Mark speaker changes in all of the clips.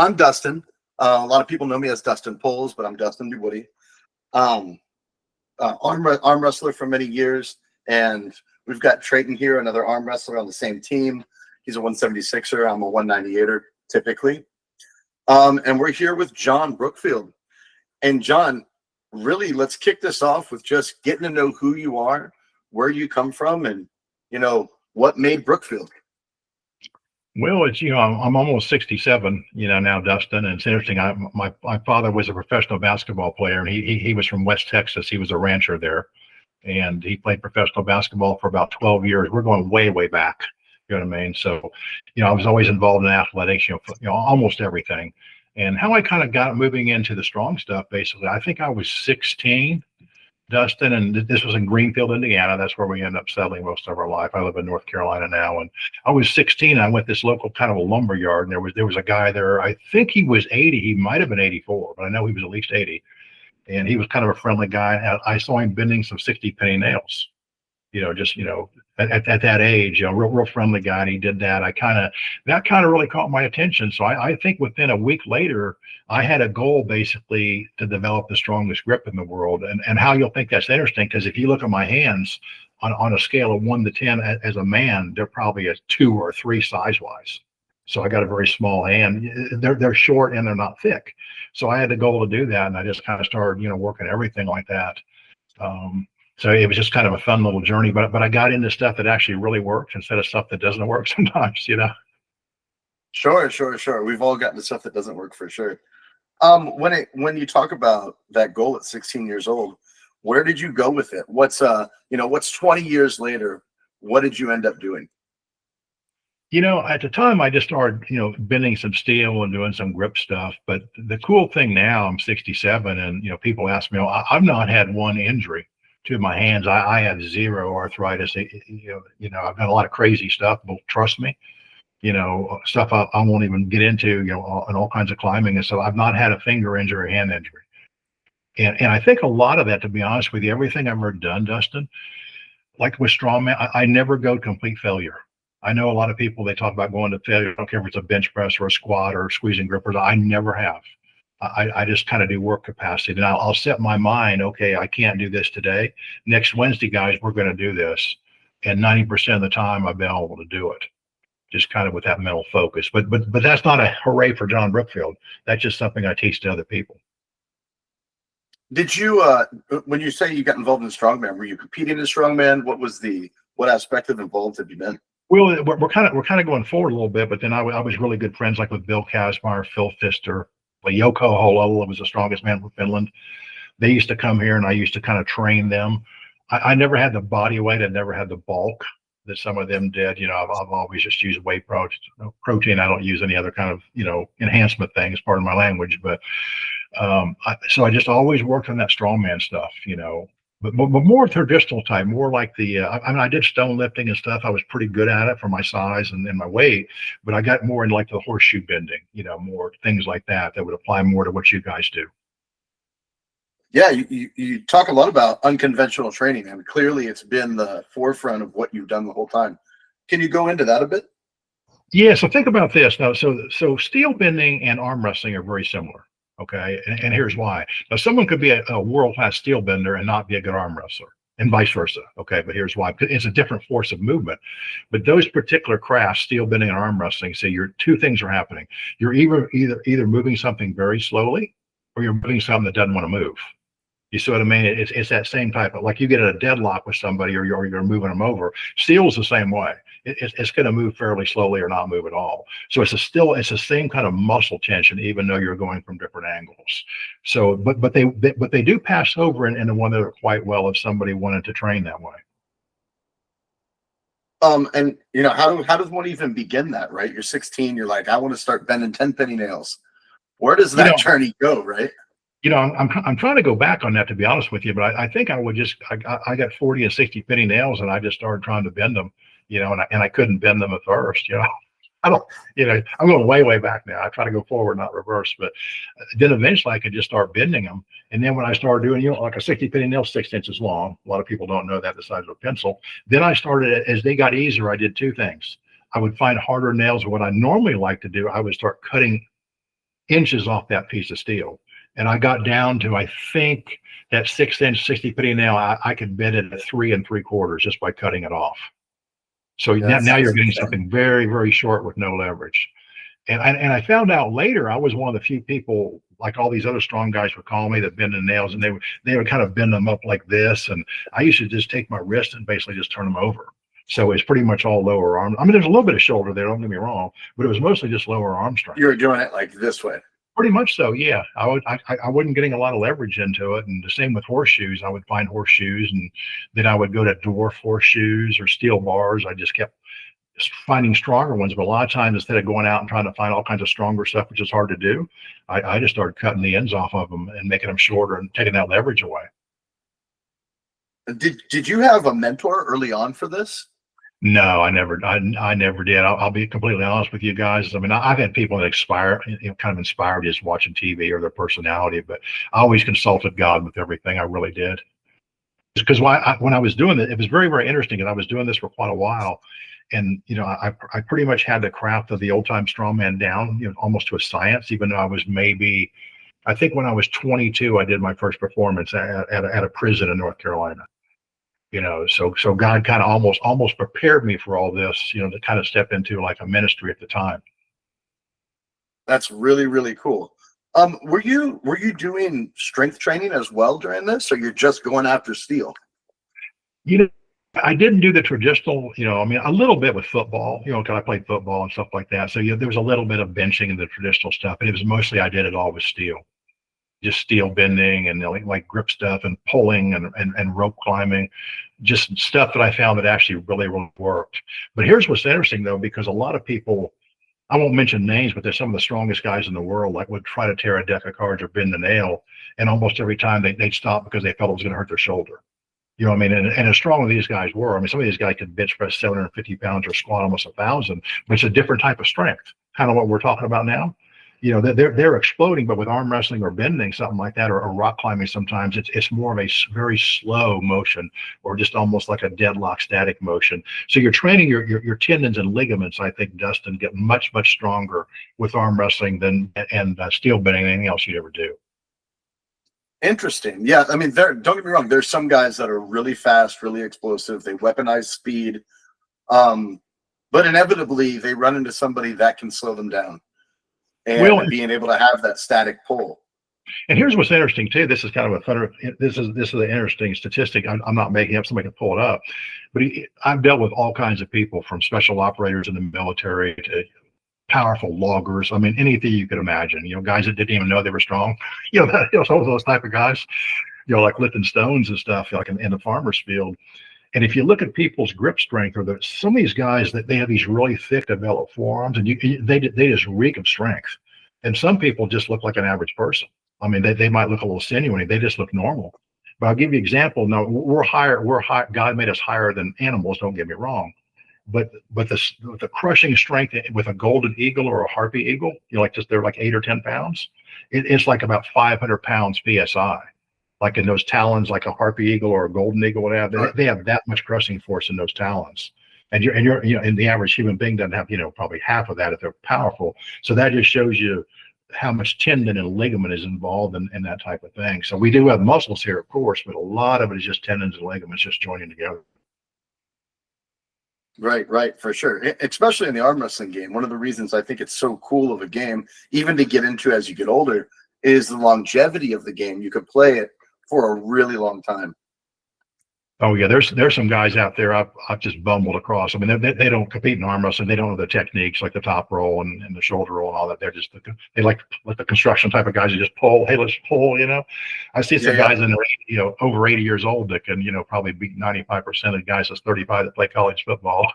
Speaker 1: I'm Dustin. A lot of people know me as Dustin Poles, but I'm Dustin DeWoody. Um, arm wrestler for many years, and we've got Trayton here, another arm wrestler on the same team. He's a 176er. I'm a 198er typically. And we're here with John Brookfield. And John, really, let's kick this off with just getting to know who you are, where you come from, and what made Brookfield.
Speaker 2: Well, it's, I'm almost 67, now, Dustin, and it's interesting. My father was a professional basketball player, and he was from West Texas. He was a rancher there, and he played professional basketball for about 12 years. We're going way, way back. You know what I mean? So, I was always involved in athletics, almost everything. And how I kind of got moving into the strong stuff, basically, I think I was 16, Dustin, and this was in Greenfield, Indiana. That's where we ended up settling most of our life. I live in North Carolina now, and I was 16. And I went to this local kind of a lumber yard, and there was a guy there. I think he was 80. He might have been 84, but I know he was at least 80. And he was kind of a friendly guy. I saw him bending some 60 penny nails. At that age, real friendly guy, and he did that. That kind of really caught my attention. So I think within a week later, I had a goal basically to develop the strongest grip in the world. And how you'll think that's interesting, because if you look at my hands on a scale of 1 to 10 as a man, they're probably a 2 or 3 size wise. So I got a very small hand. They're short and they're not thick. So I had the goal to do that, and I just kind of started, working everything like that. So it was just kind of a fun little journey, but I got into stuff that actually really works instead of stuff that doesn't work sometimes,
Speaker 1: Sure. We've all gotten to stuff that doesn't work for sure. When you talk about that goal at 16 years old, where did you go with it? What's 20 years later? What did you end up doing?
Speaker 2: At the time I just started, bending some steel and doing some grip stuff. But the cool thing now, I'm 67, and people ask me, I've not had one injury to my hands. I have zero arthritis. I've done a lot of crazy stuff, but trust me, stuff I won't even get into, and all kinds of climbing. And so I've not had a finger injury or hand injury. And I think a lot of that, to be honest with you, everything I've ever done, Dustin, like with Strongman, I never go complete failure. I know a lot of people, they talk about going to failure. I don't care if it's a bench press or a squat or squeezing grippers. I never have. I just kind of do work capacity. And I'll set my mind, okay, I can't do this today. Next Wednesday, guys, we're going to do this. And 90% of the time I've been able to do it, just kind of with that mental focus. But that's not a hooray for John Brookfield. That's just something I teach to other people.
Speaker 1: Did you, when you say you got involved in Strongman, were you competing in Strongman? What aspect of involved have you been?
Speaker 2: Well, we're kind of going forward a little bit, but then I was really good friends like with Bill Kazmaier, Phil Pfister, Yoko Holola was the strongest man from Finland. They used to come here, and I used to kind of train them. I never had the body weight. I never had the bulk that some of them did. I've always just used whey protein. I don't use any other kind of, enhancement things, pardon my language. But so I just always worked on that strongman stuff, but more traditional type, more like I did stone lifting and stuff. I was pretty good at it for my size and my weight, but I got more in like the horseshoe bending, more things like that would apply more to what you guys do.
Speaker 1: Yeah, you talk a lot about unconventional training, and clearly it's been the forefront of what you've done the whole time. Can you go into that a bit?
Speaker 2: Yeah, so think about this now. So steel bending and arm wrestling are very similar. Okay, and here's why. Now, someone could be a world-class steel bender and not be a good arm wrestler, and vice versa. Okay, but here's why. It's a different force of movement. But those particular crafts, steel bending and arm wrestling, say two things are happening. You're either moving something very slowly, or you're moving something that doesn't want to move. You see what I mean? It's that same type of, like you get in a deadlock with somebody, or you're moving them over. Steel's the same way. It's going to move fairly slowly or not move at all. So it's the same kind of muscle tension, even though you're going from different angles. So, but they do pass over in one that are quite well if somebody wanted to train that way.
Speaker 1: And how does one even begin that? Right, you're 16. You're like, I want to start bending 10 penny nails. Where does that journey go? Right.
Speaker 2: I'm trying to go back on that, to be honest with you, but I think I would I got 40 and 60 penny nails, and I just started trying to bend them, and I couldn't bend them at first, I'm going way, way back now. I try to go forward, not reverse, but then eventually I could just start bending them. And then when I started doing, like a 60 penny nail, 6 inches long, a lot of people don't know that, the size of a pencil. Then I started, as they got easier, I did two things. I would find harder nails. What I normally like to do, I would start cutting inches off that piece of steel. And I got down to, I think, that 6-inch 60 penny nail, I could bend it at 3 3/4 just by cutting it off. So now you're getting something very, very short with no leverage. And I found out later, I was one of the few people, like all these other strong guys would call me, that bend the nails, and they would kind of bend them up like this. And I used to just take my wrist and basically just turn them over. So it's pretty much all lower arm. I mean, there's a little bit of shoulder there, don't get me wrong, but it was mostly just lower arm strength.
Speaker 1: You were doing it like this way.
Speaker 2: Pretty much so, yeah. I wasn't getting a lot of leverage into it, and the same with horseshoes. I would find horseshoes, and then I would go to dwarf horseshoes or steel bars. I just kept finding stronger ones, but a lot of times, instead of going out and trying to find all kinds of stronger stuff, which is hard to do, I just started cutting the ends off of them and making them shorter and taking that leverage away.
Speaker 1: Did you have a mentor early on for this?
Speaker 2: No, I never did. I'll be completely honest with you guys. I mean, I've had people that kind of inspired just watching TV or their personality, but I always consulted God with everything. I really did. Because when I was doing it, it was very, very interesting, and I was doing this for quite a while. And, I pretty much had the craft of the old time strongman down, almost to a science, even though I was I think when I was 22, I did my first performance at a prison in North Carolina. So God kind of almost prepared me for all this, to kind of step into like a ministry at the time.
Speaker 1: That's really, really cool. Were you doing strength training as well during this, or you're just going after steel?
Speaker 2: I didn't do the traditional, I mean, a little bit with football, because I played football and stuff like that. So there was a little bit of benching and the traditional stuff, but it was mostly, I did it all with steel. Just steel bending and like grip stuff and pulling and rope climbing, just stuff that I found that actually really, really worked. But here's what's interesting though, because a lot of people, I won't mention names, but they're some of the strongest guys in the world, like would try to tear a deck of cards or bend the nail. And almost every time they'd stop because they felt it was going to hurt their shoulder. You know what I mean? And as strong as these guys were, I mean, some of these guys could bench press 750 pounds or squat almost 1,000, but it's a different type of strength, kind of what we're talking about now. They're exploding, but with arm wrestling or bending, something like that, or rock climbing, sometimes it's more of a very slow motion, or just almost like a deadlock static motion. So you're training your tendons and ligaments, I think, Dustin, get much, much stronger with arm wrestling and steel bending than anything else you'd ever do.
Speaker 1: Interesting. Yeah, I mean, don't get me wrong. There's some guys that are really fast, really explosive. They weaponize speed, but inevitably they run into somebody that can slow them down. And being able to have that static pull.
Speaker 2: And here's what's interesting too. This is kind of this is an interesting statistic. I'm not making up. Somebody can pull it up. But I've dealt with all kinds of people, from special operators in the military to powerful loggers. I mean, anything you could imagine. Guys that didn't even know they were strong. Some of those type of guys. Like lifting stones and stuff, like in the farmer's field. And if you look at people's grip strength, or some of these guys that they have these really thick developed forearms, and they just reek of strength. And some people just look like an average person. I mean, they might look a little sinewy, they just look normal. But I'll give you an example. Now we're higher. God made us higher than animals. Don't get me wrong. But the crushing strength with a golden eagle or a harpy eagle, they're like 8 or 10 pounds. It's like about 500 pounds psi. Like in those talons, like a harpy eagle or a golden eagle would have, they have that much crushing force in those talons. And the average human being doesn't have, probably half of that if they're powerful. So that just shows you how much tendon and ligament is involved in that type of thing. So we do have muscles here, of course, but a lot of it is just tendons and ligaments just joining together.
Speaker 1: Right, for sure. Especially in the arm wrestling game. One of the reasons I think it's so cool of a game, even to get into as you get older, is the longevity of the game. You could play it for a really long time.
Speaker 2: Oh yeah, there's some guys out there I've just bumbled across. I mean, they don't compete in arm wrestling. They don't know the techniques like the top roll and the shoulder roll and all that. They like the construction type of guys who just pull. Hey, let's pull. I see some guys in there, over 80 years old that can probably beat 95% of the guys that's 35 that play college football.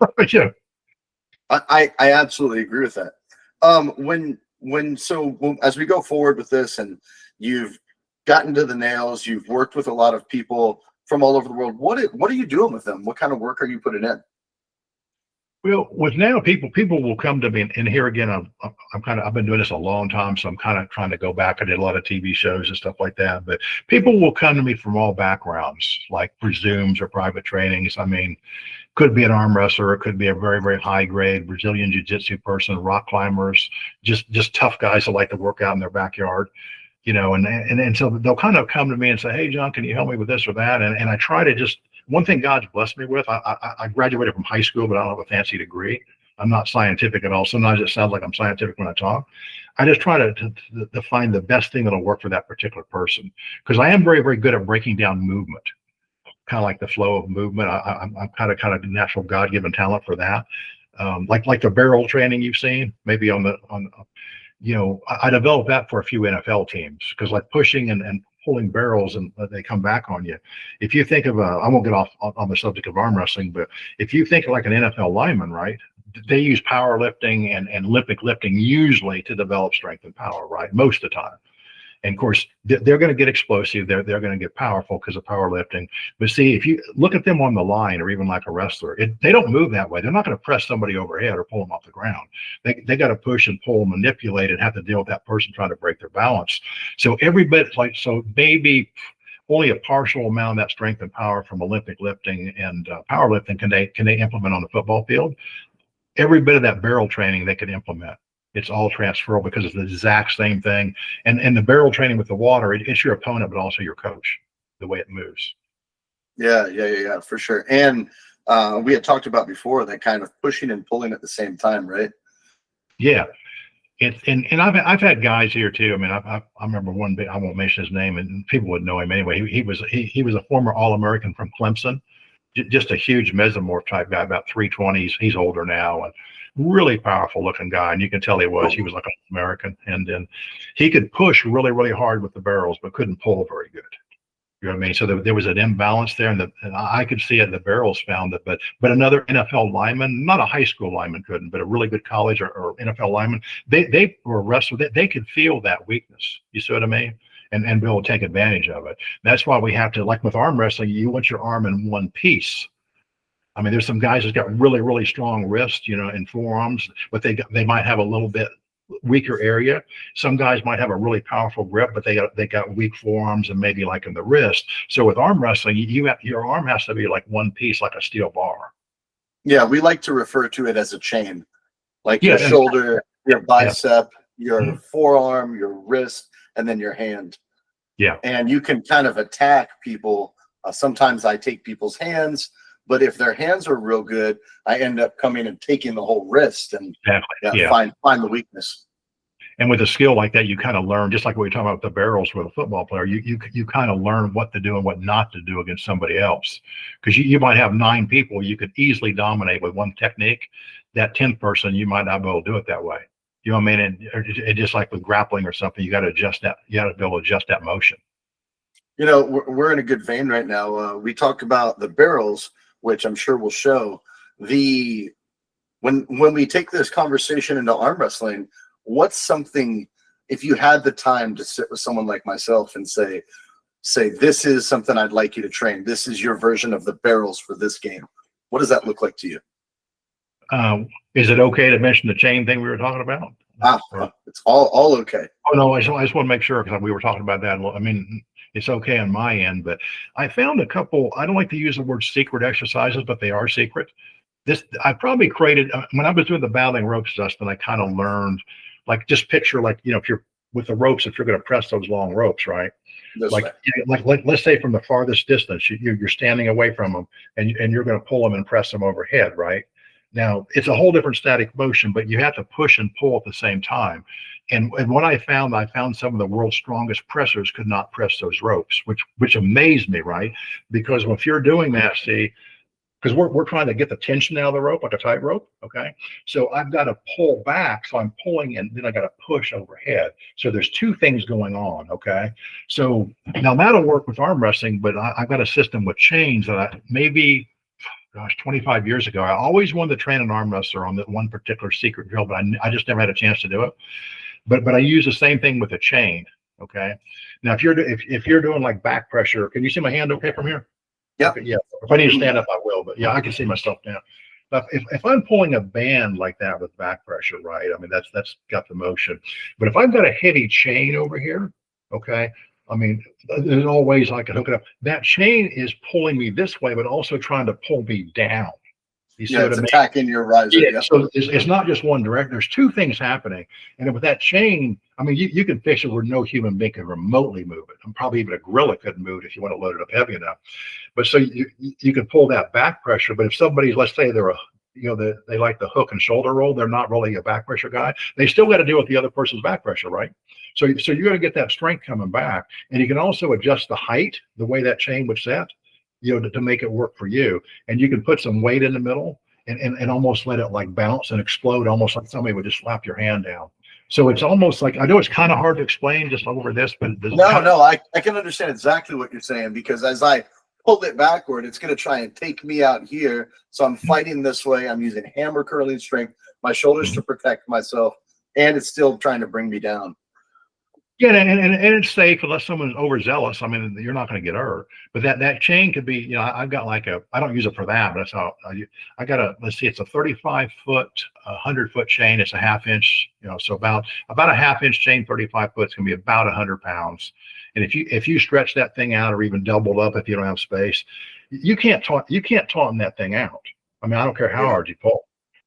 Speaker 1: I absolutely agree with that. As we go forward with this, and you've gotten to the nails, you've worked with a lot of people from all over the world. What are you doing with them? What kind of work are you putting in?
Speaker 2: Well, with now people will come to me, and here again, I've been doing this a long time, so I'm kind of trying to go back. I did a lot of TV shows and stuff like that, but people will come to me from all backgrounds, like for Zooms or private trainings. I mean, Could be an arm wrestler, it could be a very, very high grade Brazilian jiu-jitsu person, rock climbers, just tough guys that like to work out in their backyard, and so they'll kind of come to me and say, hey, John, can you help me with this or that? And I try to just, one thing God's blessed me with, I graduated from high school, but I don't have a fancy degree. I'm not scientific at all. Sometimes it sounds like I'm scientific when I talk. I just try to find the best thing that'll work for that particular person, because I am very, very good at breaking down movement, kind of like the flow of movement. I'm kind of natural God-given talent for that. Like the barrel training you've seen, maybe I developed that for a few NFL teams, because like pushing and pulling barrels and they come back on you. If you think of I won't get off on the subject of arm wrestling, but if you think of like an NFL lineman, right? They use powerlifting and Olympic lifting usually to develop strength and power, right? Most of the time. And of course, they're going to get explosive. They're going to get powerful because of powerlifting. But see, if you look at them on the line, or even like a wrestler, they don't move that way. They're not going to press somebody overhead or pull them off the ground. They got to push and pull, manipulate, and have to deal with that person trying to break their balance. So maybe only a partial amount of that strength and power from Olympic lifting and powerlifting can they implement on the football field. Every bit of that barrel training they can implement. It's all transferable because it's the exact same thing. And the barrel training with the water, it's your opponent, but also your coach, the way it moves.
Speaker 1: Yeah, for sure. And we had talked about before that kind of pushing and pulling at the same time, right?
Speaker 2: Yeah. And I've had guys here too. I mean, I remember one bit, I won't mention his name, and people would know him anyway. He was a former All-American from Clemson, just a huge mesomorph type guy, about 320s. He's older now, and really powerful looking guy. And you can tell he was like an American. And then he could push really, really hard with the barrels, but couldn't pull very good. You know what I mean? So there was an imbalance there, and I could see it. The barrels found it, but another NFL lineman, not a high school lineman couldn't, but a really good college or NFL lineman, they were a wrestler. They could feel that weakness. You see what I mean? And be able to take advantage of it. That's why we have to, like with arm wrestling, you want your arm in one piece. I mean, there's some guys that's got really, really strong wrists, and forearms, but they might have a little bit weaker area. Some guys might have a really powerful grip, but they got weak forearms and maybe like in the wrist. So with arm wrestling, your arm has to be like one piece, like a steel bar.
Speaker 1: Yeah, we like to refer to it as a chain, like your shoulder, your bicep, your forearm, your wrist, and then your hand.
Speaker 2: Yeah. And
Speaker 1: you can kind of attack people. Sometimes I take people's hands, but if their hands are real good, I end up coming and taking the whole wrist and find the weakness.
Speaker 2: And with a skill like that, you kind of learn, just like what we were talking about with the barrels with a football player, you kind of learn what to do and what not to do against somebody else. Because you might have 9 people you could easily dominate with one technique. That 10th person, you might not be able to do it that way. You know what I mean? And just like with grappling or something, you got to adjust that. You got to be able to adjust that motion.
Speaker 1: We're in a good vein right now. We talk about the barrels, which I'm sure we'll show. When we take this conversation into arm wrestling, what's something, if you had the time to sit with someone like myself and say, this is something I'd like you to train. This is your version of the barrels for this game. What does that look like to you?
Speaker 2: Is it okay to mention the chain thing we were talking about?
Speaker 1: It's all okay.
Speaker 2: Oh no, I just want to make sure, because we were talking about that. I mean, it's okay on my end, but I found a couple. I don't like to use the word secret exercises, but they are secret. I probably created when I was doing the battling ropes, Dustin. I kind of learned, like, just picture, like, if you're with the ropes, if you're going to press those long ropes, right? Like let's say from the farthest distance, you're standing away from them, and you're going to pull them and press them overhead, right? Now, it's a whole different static motion, but you have to push and pull at the same time. And what I found some of the world's strongest pressers could not press those ropes, which amazed me, right? Because if you're doing that, see, because we're trying to get the tension out of the rope, like a tight rope, okay? So I've got to pull back, so I'm pulling, and then I got to push overhead. So there's 2 things going on, okay? So now that'll work with arm wrestling, but I've got a system with chains that maybe 25 years ago, I always wanted to train an arm wrestler on that one particular secret drill, but I just never had a chance to do it. But I use the same thing with a chain. Okay. Now, if you're doing like back pressure, can you see my hand okay from here?
Speaker 1: Yeah.
Speaker 2: Okay, yeah. If I need to stand up, I will. But yeah, I can see myself now. But if I'm pulling a band like that with back pressure, right? I mean, that's got the motion. But if I've got a heavy chain over here, okay, I mean, there's all ways I can hook it up. That chain is pulling me this way, but also trying to pull me down. You see
Speaker 1: Yeah,
Speaker 2: what
Speaker 1: it's
Speaker 2: I mean?
Speaker 1: attacking your riser.
Speaker 2: Yeah,
Speaker 1: Yeah.
Speaker 2: so it's not just one direct. There's two things happening, and with that chain, I mean, you can fix it where no human being can remotely move it, and probably even a gorilla couldn't move it if you want to load it up heavy enough. But so you can pull that back pressure. But if somebody's, let's say they're a, they like the hook and shoulder roll, they're not really a back pressure guy. They still got to deal with the other person's back pressure, right? So you're going to get that strength coming back, and you can also adjust the height, the way that chain would set, to make it work for you. And you can put some weight in the middle and almost let it like bounce and explode, almost like somebody would just slap your hand down. So it's almost like, I know it's kind of hard to explain just over this, but
Speaker 1: I can understand exactly what you're saying, because as I pull it backward, it's going to try and take me out here. So I'm fighting this way. I'm using hammer curling strength, my shoulders to protect myself, and it's still trying to bring me down.
Speaker 2: Yeah, and it's safe unless someone's overzealous. I mean, you're not going to get hurt. But that chain could be, I've got like I don't use it for that, but that's how I got let's see, it's a 35-foot, 100-foot chain. It's a half-inch, so about a half-inch chain, 35 foot. It's going to be about 100 pounds. And if you stretch that thing out or even doubled up, if you don't have space, you can't tauten that thing out. I mean, I don't care how hard you pull.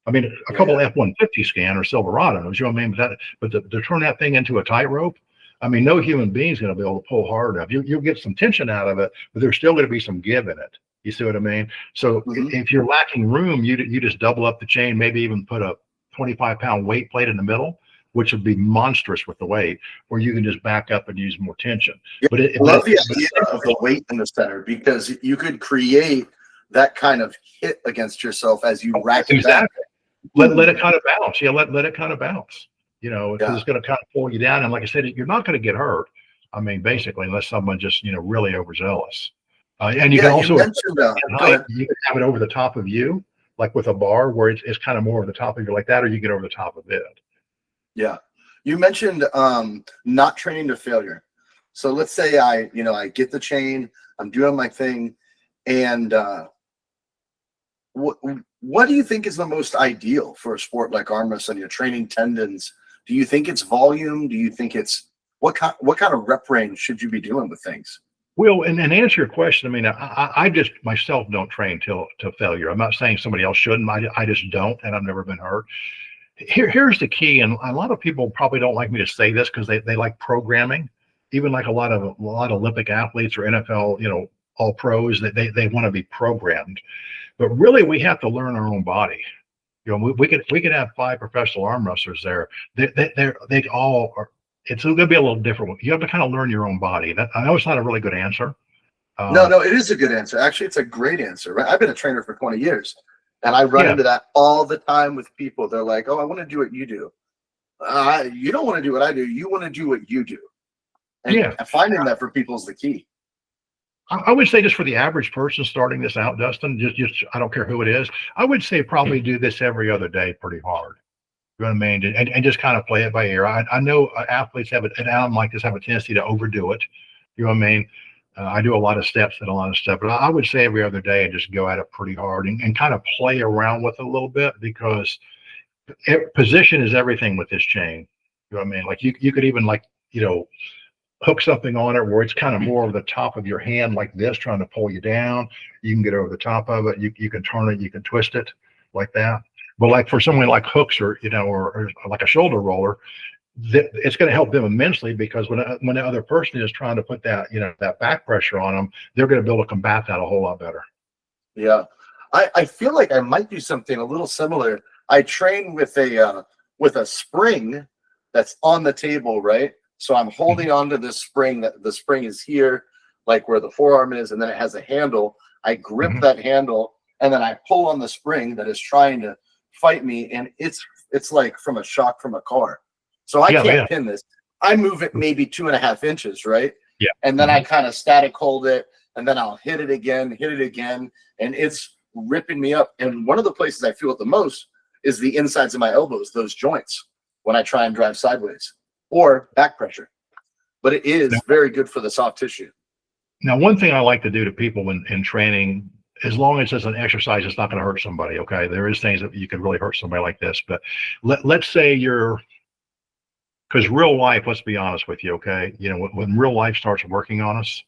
Speaker 2: I mean, a couple F-150 scan or Silverados, you know what I mean? But to turn that thing into a tightrope, I mean, no human being is going to be able to pull hard enough. You'll get some tension out of it, but there's still going to be some give in it. You see what I mean? So if you're lacking room, you just double up the chain, maybe even put a 25-pound weight plate in the middle, which would be monstrous with the weight, or you can just back up and use more tension.
Speaker 1: Yeah, but I love the idea of the weight in the center, because you could create that kind of hit against yourself as you rack it back.
Speaker 2: Let it kind of bounce. Yeah, let it kind of bounce. Because it's going to kind of pull you down. And like I said, you're not going to get hurt. I mean, basically, unless someone just, really overzealous. And you can also you can have it over the top of you, like with a bar where it's kind of more over the top of you like that, or you get over the top of it.
Speaker 1: Yeah. You mentioned not training to failure. So let's say I get the chain, I'm doing my thing, and what do you think is the most ideal for a sport like arm wrestling? You're training tendons. Do you think it's volume? Do you think it's what kind of rep range should you be doing with things?
Speaker 2: Well, and answer your question, I mean, I just myself don't train to failure. I'm not saying somebody else shouldn't. I just don't, and I've never been hurt. Here's the key, and a lot of people probably don't like me to say this because they like programming. Even like a lot of Olympic athletes or NFL, all pros, that they want to be programmed. But really, we have to learn our own body. We could have 5 professional arm wrestlers there. They all are. It's going to be a little different. You have to kind of learn your own body. I know it's not a really good answer.
Speaker 1: No, it is a good answer. Actually, it's a great answer. Right? I've been a trainer for 20 years, and I run into that all the time with people. They're like, "Oh, I want to do what you do." You don't want to do what I do. You want to do what you do. And finding that for people is the key.
Speaker 2: I would say just for the average person starting this out, Dustin, just I don't care who it is, I would say probably do this every other day pretty hard. You know what I mean? And just kind of play it by ear. I know athletes have an album like this have a tendency to overdo it. You know what I mean? I do a lot of steps and a lot of stuff, but I would say every other day and just go at it pretty hard and kind of play around with it a little bit, because position is everything with this chain. You know what I mean? Like you could even hook something on it where it's kind of more over the top of your hand like this, trying to pull you down. You can get over the top of it. You can turn it. You can twist it like that. But like for someone like hooks or like a shoulder roller, it's going to help them immensely, because when the other person is trying to put that that back pressure on them, they're going to be able to combat that a whole lot better.
Speaker 1: Yeah, I feel like I might do something a little similar. I train with a spring that's on the table, right? So I'm holding onto this spring. That the spring is here, like where the forearm is, and then it has a handle. I grip that handle, and then I pull on the spring that is trying to fight me, and it's like from a shock from a car. So I can't pin this. I move it maybe 2.5 inches, right?
Speaker 2: Yeah.
Speaker 1: And then I kind of static hold it, and then I'll hit it again, and it's ripping me up. And one of the places I feel it the most is the insides of my elbows, those joints, when I try and drive sideways or back pressure. But it is very good for the soft tissue.
Speaker 2: Now, one thing I like to do to people in training, as long as it's an exercise, it's not going to hurt somebody. Okay, there is things that you can really hurt somebody like this, but let's say because real life, let's be honest with you, okay, when real life starts working on us,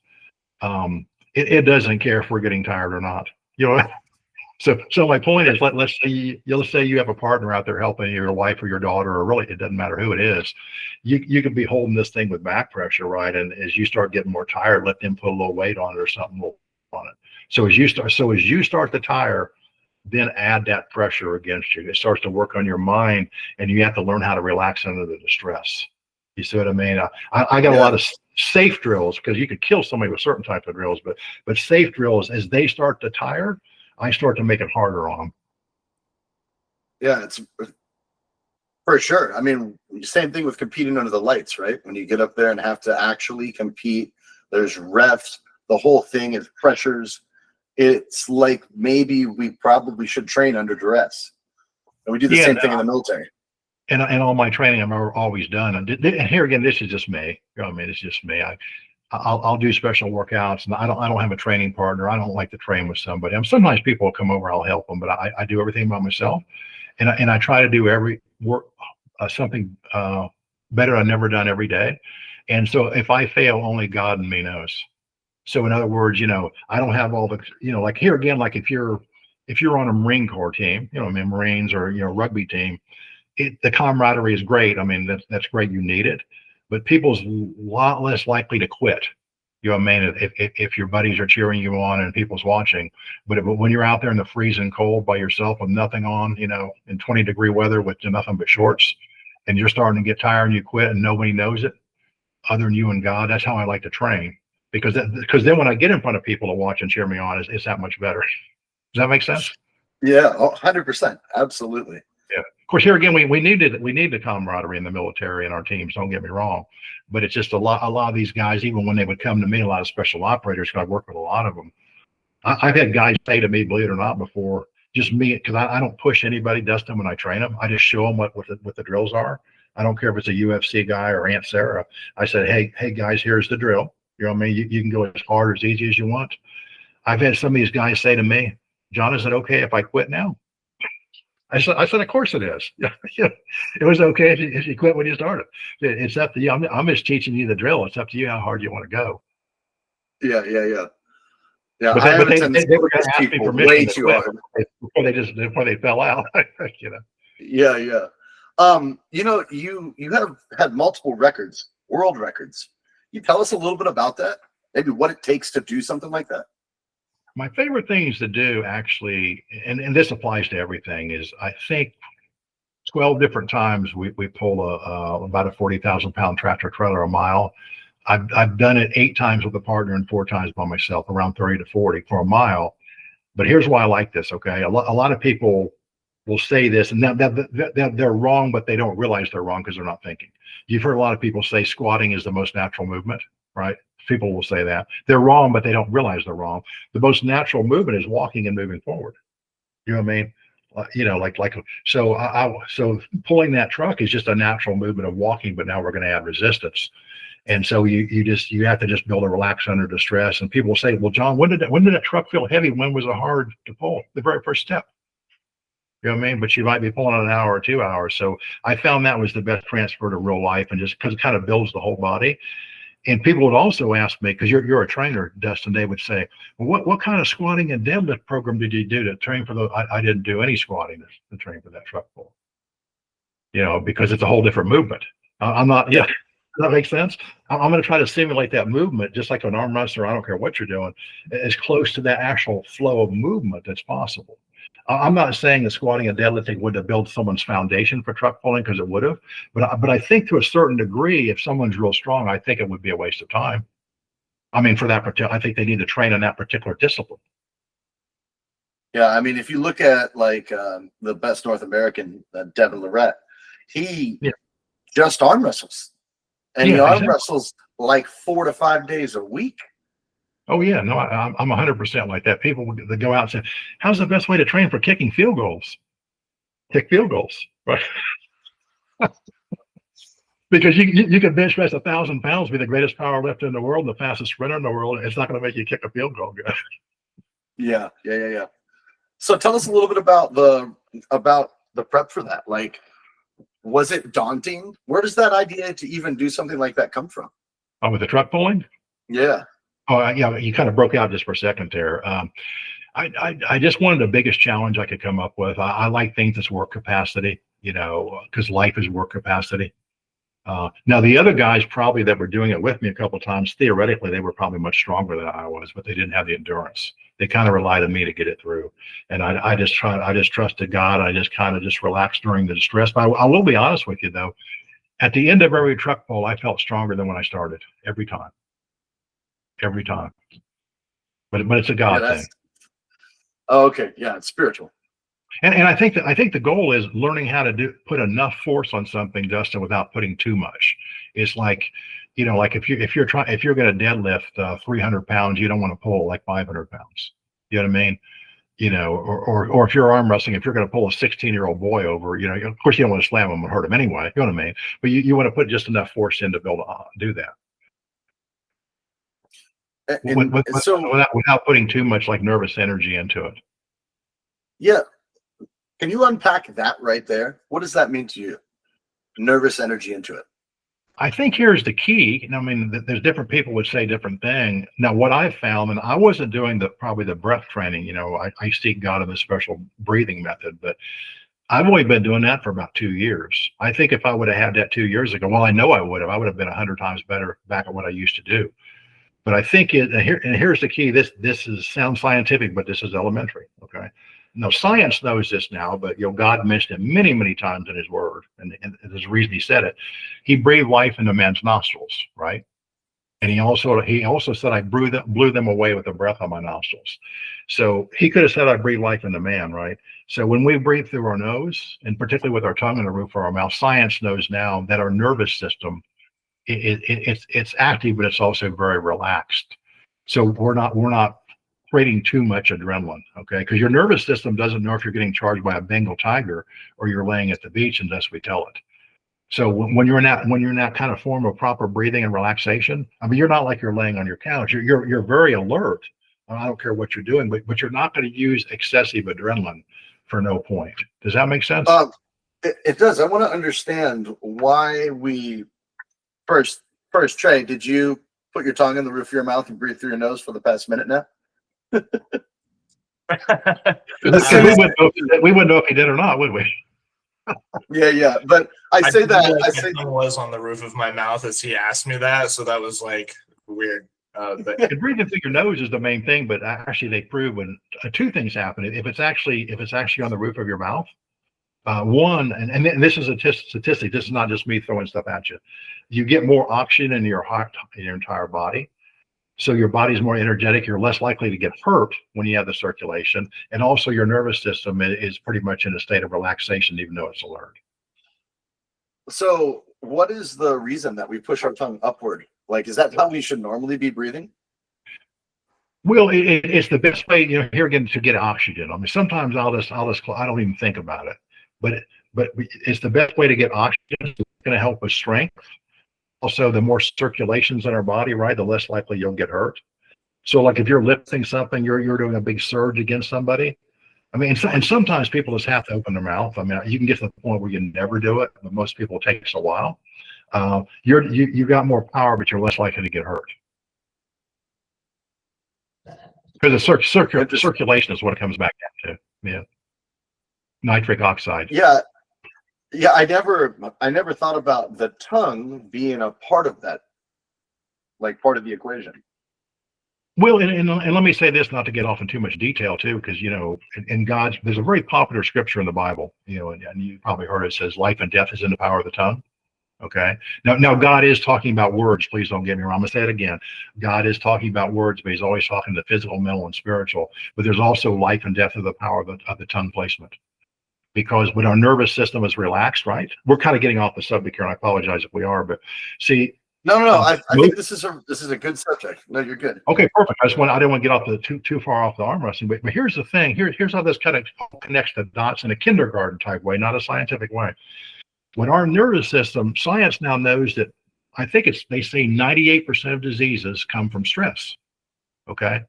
Speaker 2: it doesn't care if we're getting tired or not. So my point is, let's say you have a partner out there helping you, your wife or your daughter, or really it doesn't matter who it is. You could be holding this thing with back pressure, right? And as you start getting more tired, let them put a little weight on it or something on it. So as you start to tire, then add that pressure against you. It starts to work on your mind, and you have to learn how to relax under the distress. You see what I mean? I got a lot of safe drills, because you could kill somebody with certain types of drills, but safe drills, as they start to tire, I start to make it harder on them.
Speaker 1: Yeah, it's for sure. I mean, same thing with competing under the lights, right? When you get up there and have to actually compete, there's refs, the whole thing is pressures. It's like maybe we probably should train under duress. And we do the same thing in the military.
Speaker 2: And all my training I've always done. And here again, this is just me. You know what I mean? It's just me. I'll do special workouts, and I don't have a training partner. I don't like to train with somebody. Sometimes people will come over, I'll help them, but I do everything by myself, and I try to do every work something better I've never done every day. And so if I fail, only God and me knows. So in other words, I don't have all the, like here again, like if you're on a Marine Corps team, Marines or rugby team, the camaraderie is great. I mean, that's great. You need it. But people's a lot less likely to quit. You know what I mean? If your buddies are cheering you on and people's watching, but when you're out there in the freezing cold by yourself with nothing on, in 20-degree weather with nothing but shorts, and you're starting to get tired and you quit and nobody knows it other than you and God, that's how I like to train. Because then when I get in front of people to watch and cheer me on, it's that much better. Does that make sense?
Speaker 1: Yeah, 100%. Absolutely.
Speaker 2: Yeah. Of course, here again, we need the camaraderie in the military and our teams. Don't get me wrong, but it's just a lot of these guys, even when they would come to me, a lot of special operators, because I work with a lot of them. I've had guys say to me, believe it or not, before, just me, because I don't push anybody, Dustin, when I train them. I just show them what the drills are. I don't care if it's a UFC guy or Aunt Sarah. I said, hey guys, here's the drill. You know what I mean? You can go as hard or as easy as you want. I've had some of these guys say to me, John, is it okay if I quit now? I said, of course it is. Yeah, it was okay if you quit when you started. It's up to you. I'm just teaching you the drill. It's up to you how hard you want to go.
Speaker 1: Yeah. Yeah,
Speaker 2: but they were going to ask me permission
Speaker 1: way
Speaker 2: to
Speaker 1: too
Speaker 2: quit
Speaker 1: hard
Speaker 2: before they fell out.
Speaker 1: Yeah. You have had multiple records, world records. You tell us a little bit about that, maybe what it takes to do something like that.
Speaker 2: My favorite things to do, actually, and this applies to everything, is I think 12 different times we pull about a 40,000-pound tractor trailer a mile. I've done it 8 times with a partner and 4 times by myself, around 30 to 40 for a mile. But here's why I like this. Okay, a lot of people will say this, and they're wrong, but they don't realize they're wrong because they're not thinking. You've heard a lot of people say squatting is the most natural movement, right? People will say that. They're wrong, but they don't realize they're wrong. The most natural movement is walking and moving forward. You know what I mean? So pulling that truck is just a natural movement of walking, but now we're going to add resistance. And so you have to just build a relax under distress. And people will say, well, John, when did that truck feel heavy? When was it hard to pull? The very first step. You know what I mean? But you might be pulling an hour or 2 hours. So I found that was the best transfer to real life, and just because it kind of builds the whole body. And people would also ask me, because you're a trainer, Dustin, they would say, well, what kind of squatting and deadlift program did you do to train for those? I didn't do any squatting to train for that truck pull, because it's a whole different movement. I'm not, yeah. Does that make sense? I'm going to try to simulate that movement, just like an arm wrestler. I don't care what you're doing, as close to that actual flow of movement that's possible. I'm not saying the squatting and deadlifting would have built someone's foundation for truck pulling, because it would have, but I think to a certain degree, if someone's real strong, I think it would be a waste of time. I mean, for that particular, I think they need to train in that particular discipline.
Speaker 1: Yeah, I mean, if you look at like the best North American, Devin Lorette, he just arm wrestles, and he arm wrestles like 4 to 5 days a week.
Speaker 2: Oh yeah, no, I'm 100% like that. People that go out and say, "How's the best way to train for kicking field goals?" Kick field goals, right? Because you can bench press 1,000 pounds, be the greatest power lifter in the world, the fastest sprinter in the world. It's not going to make you kick a field goal good.
Speaker 1: Yeah. So tell us a little bit about the prep for that. Like, was it daunting? Where does that idea to even do something like that come from?
Speaker 2: Oh, with the truck pulling?
Speaker 1: Yeah.
Speaker 2: Oh, yeah, you kind of broke out just for a second there. I just wanted the biggest challenge I could come up with. I like things that's work capacity, because life is work capacity. Now the other guys probably that were doing it with me a couple of times, theoretically, they were probably much stronger than I was, but they didn't have the endurance. They kind of relied on me to get it through. And I just trusted God. I just kind of just relaxed during the distress. But I will be honest with you though, at the end of every truck pull, I felt stronger than when I started every time. But it's a God thing.
Speaker 1: Oh, okay. Yeah. It's spiritual.
Speaker 2: And I think the goal is learning how to put enough force on something, Dustin, without putting too much. It's like, like if you're going to deadlift 300 pounds, you don't want to pull like 500 pounds. You know what I mean? Or if you're arm wrestling, if you're going to pull a 16-year-old boy over, of course you don't want to slam him and hurt him anyway. You know what I mean? But you want to put just enough force in to be able to do that. Without putting too much like nervous energy into it.
Speaker 1: Yeah. Can you unpack that right there? What does that mean to you? Nervous energy into it.
Speaker 2: I think here's the key. I mean, there's different people would say different thing. Now, what I've found, and I wasn't doing probably the breath training, I seek God in a special breathing method, but I've only been doing that for about 2 years. I think if I would have had that 2 years ago, well, I know I would have been 100 times better back at what I used to do. But I think here's the key. This sounds scientific, but this is elementary. Okay. Now, science knows this now, but God mentioned it many, many times in his word. And there's a reason he said it. He breathed life into man's nostrils, right? And he also said, I blew them away with the breath on my nostrils. So he could have said, I breathe life into man, right? So when we breathe through our nose, and particularly with our tongue and the roof of our mouth, science knows now that our nervous system, it's active, but it's also very relaxed. So we're not creating too much adrenaline, okay? Because your nervous system doesn't know if you're getting charged by a Bengal tiger or you're laying at the beach unless we tell it. So when you're in that kind of form of proper breathing and relaxation, I mean, you're not like you're laying on your couch. You're very alert. I don't care what you're doing, but you're not going to use excessive adrenaline for no point. Does that make sense?
Speaker 1: It does. I want to understand why we first, Trey, did you put your tongue in the roof of your mouth and breathe through your nose for the past minute now?
Speaker 2: we wouldn't know if he did or not, would we?
Speaker 1: Yeah. But I say
Speaker 3: was on the roof of my mouth as he asked me that, so that was like weird. But
Speaker 2: breathing through your nose is the main thing, but actually they prove when two things happen. If it's actually on the roof of your mouth, one, and this is a statistic. This is not just me throwing stuff at you. You get more oxygen in your heart, in your entire body. So your body's more energetic. You're less likely to get hurt when you have the circulation. And also your nervous system is pretty much in a state of relaxation, even though it's alert.
Speaker 1: So what is the reason that we push our tongue upward? Like, is that how we should normally be breathing?
Speaker 2: Well, it's the best way, here again, to get oxygen. I mean, sometimes I don't even think about it, but it's the best way to get oxygen. It's going to help with strength. Also, the more circulations in our body, right, the less likely you'll get hurt. So like if you're lifting something, you're doing a big surge against somebody. I mean, and sometimes people just have to open their mouth. I mean, you can get to the point where you never do it, but most people it takes a while. You got more power, but you're less likely to get hurt. Because the circulation is what it comes back down to. Yeah. Nitric oxide.
Speaker 1: Yeah. I never thought about the tongue being a part of that, like part of the equation.
Speaker 2: Well, and let me say this, not to get off in too much detail too, because in God's, there's a very popular scripture in the Bible, and you probably heard it says, life and death is in the power of the tongue. Okay. Now God is talking about words. Please don't get me wrong. I'm gonna say it again. God is talking about words, but he's always talking to physical, mental, and spiritual. But there's also life and death of the power of the tongue placement. Because when our nervous system is relaxed, right? We're kind of getting off the subject here, and I apologize if we are, but see.
Speaker 1: No. I think this is a good subject. No, you're good.
Speaker 2: Okay, perfect. I didn't want to get off too far off the arm wrestling, but here's the thing. Here's how this kind of connects the dots in a kindergarten type way, not a scientific way. When our nervous system, science now knows that they say 98% of diseases come from stress. Okay.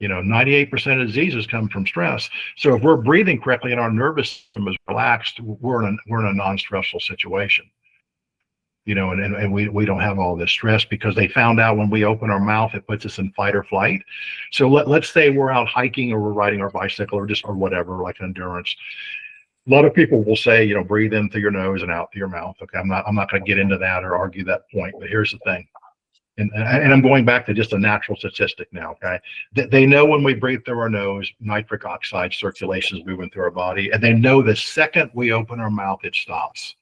Speaker 2: 98% of diseases come from stress. So if we're breathing correctly and our nervous system is relaxed, we're in a non-stressful situation. and we don't have all this stress because they found out when we open our mouth, it puts us in fight or flight. So let's say we're out hiking or we're riding our bicycle or whatever, like endurance. A lot of people will say, breathe in through your nose and out through your mouth. Okay, I'm not going to get into that or argue that point, but here's the thing. And I'm going back to just a natural statistic now, okay? They know when we breathe through our nose, nitric oxide circulation is moving through our body, and they know the second we open our mouth, it stops,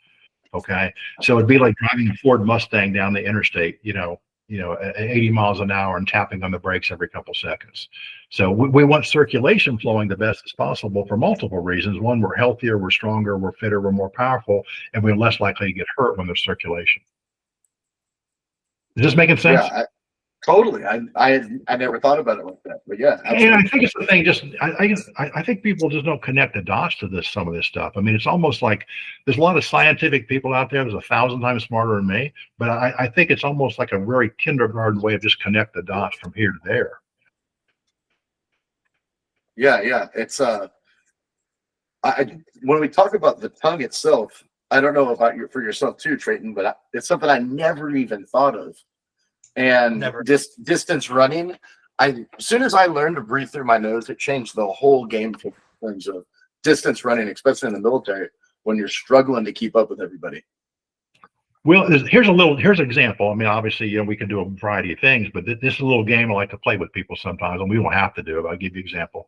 Speaker 2: okay? So it'd be like driving a Ford Mustang down the interstate, at 80 miles an hour and tapping on the brakes every couple seconds. So we want circulation flowing the best as possible for multiple reasons. One, we're healthier, we're stronger, we're fitter, we're more powerful, and we're less likely to get hurt when there's circulation. Is this making sense?
Speaker 1: Yeah, totally. I never thought about it like that, but yeah. Absolutely.
Speaker 2: And I think it's the thing. I think people just don't connect the dots to some of this stuff. I mean, it's almost like there's a lot of scientific people out there. There's 1,000 times smarter than me, but I think it's almost like a very kindergarten way of just connect the dots from here to there.
Speaker 1: Yeah. It's when we talk about the tongue itself, I don't know about for yourself too, Trayton, but it's something I never even thought of. And distance running, as soon as I learned to breathe through my nose, it changed the whole game in terms of distance running, especially in the military when you're struggling to keep up with everybody.
Speaker 2: Well, here's an example. I mean, obviously, we can do a variety of things, but this is a little game I like to play with people sometimes, and we don't have to do it. I'll give you an example.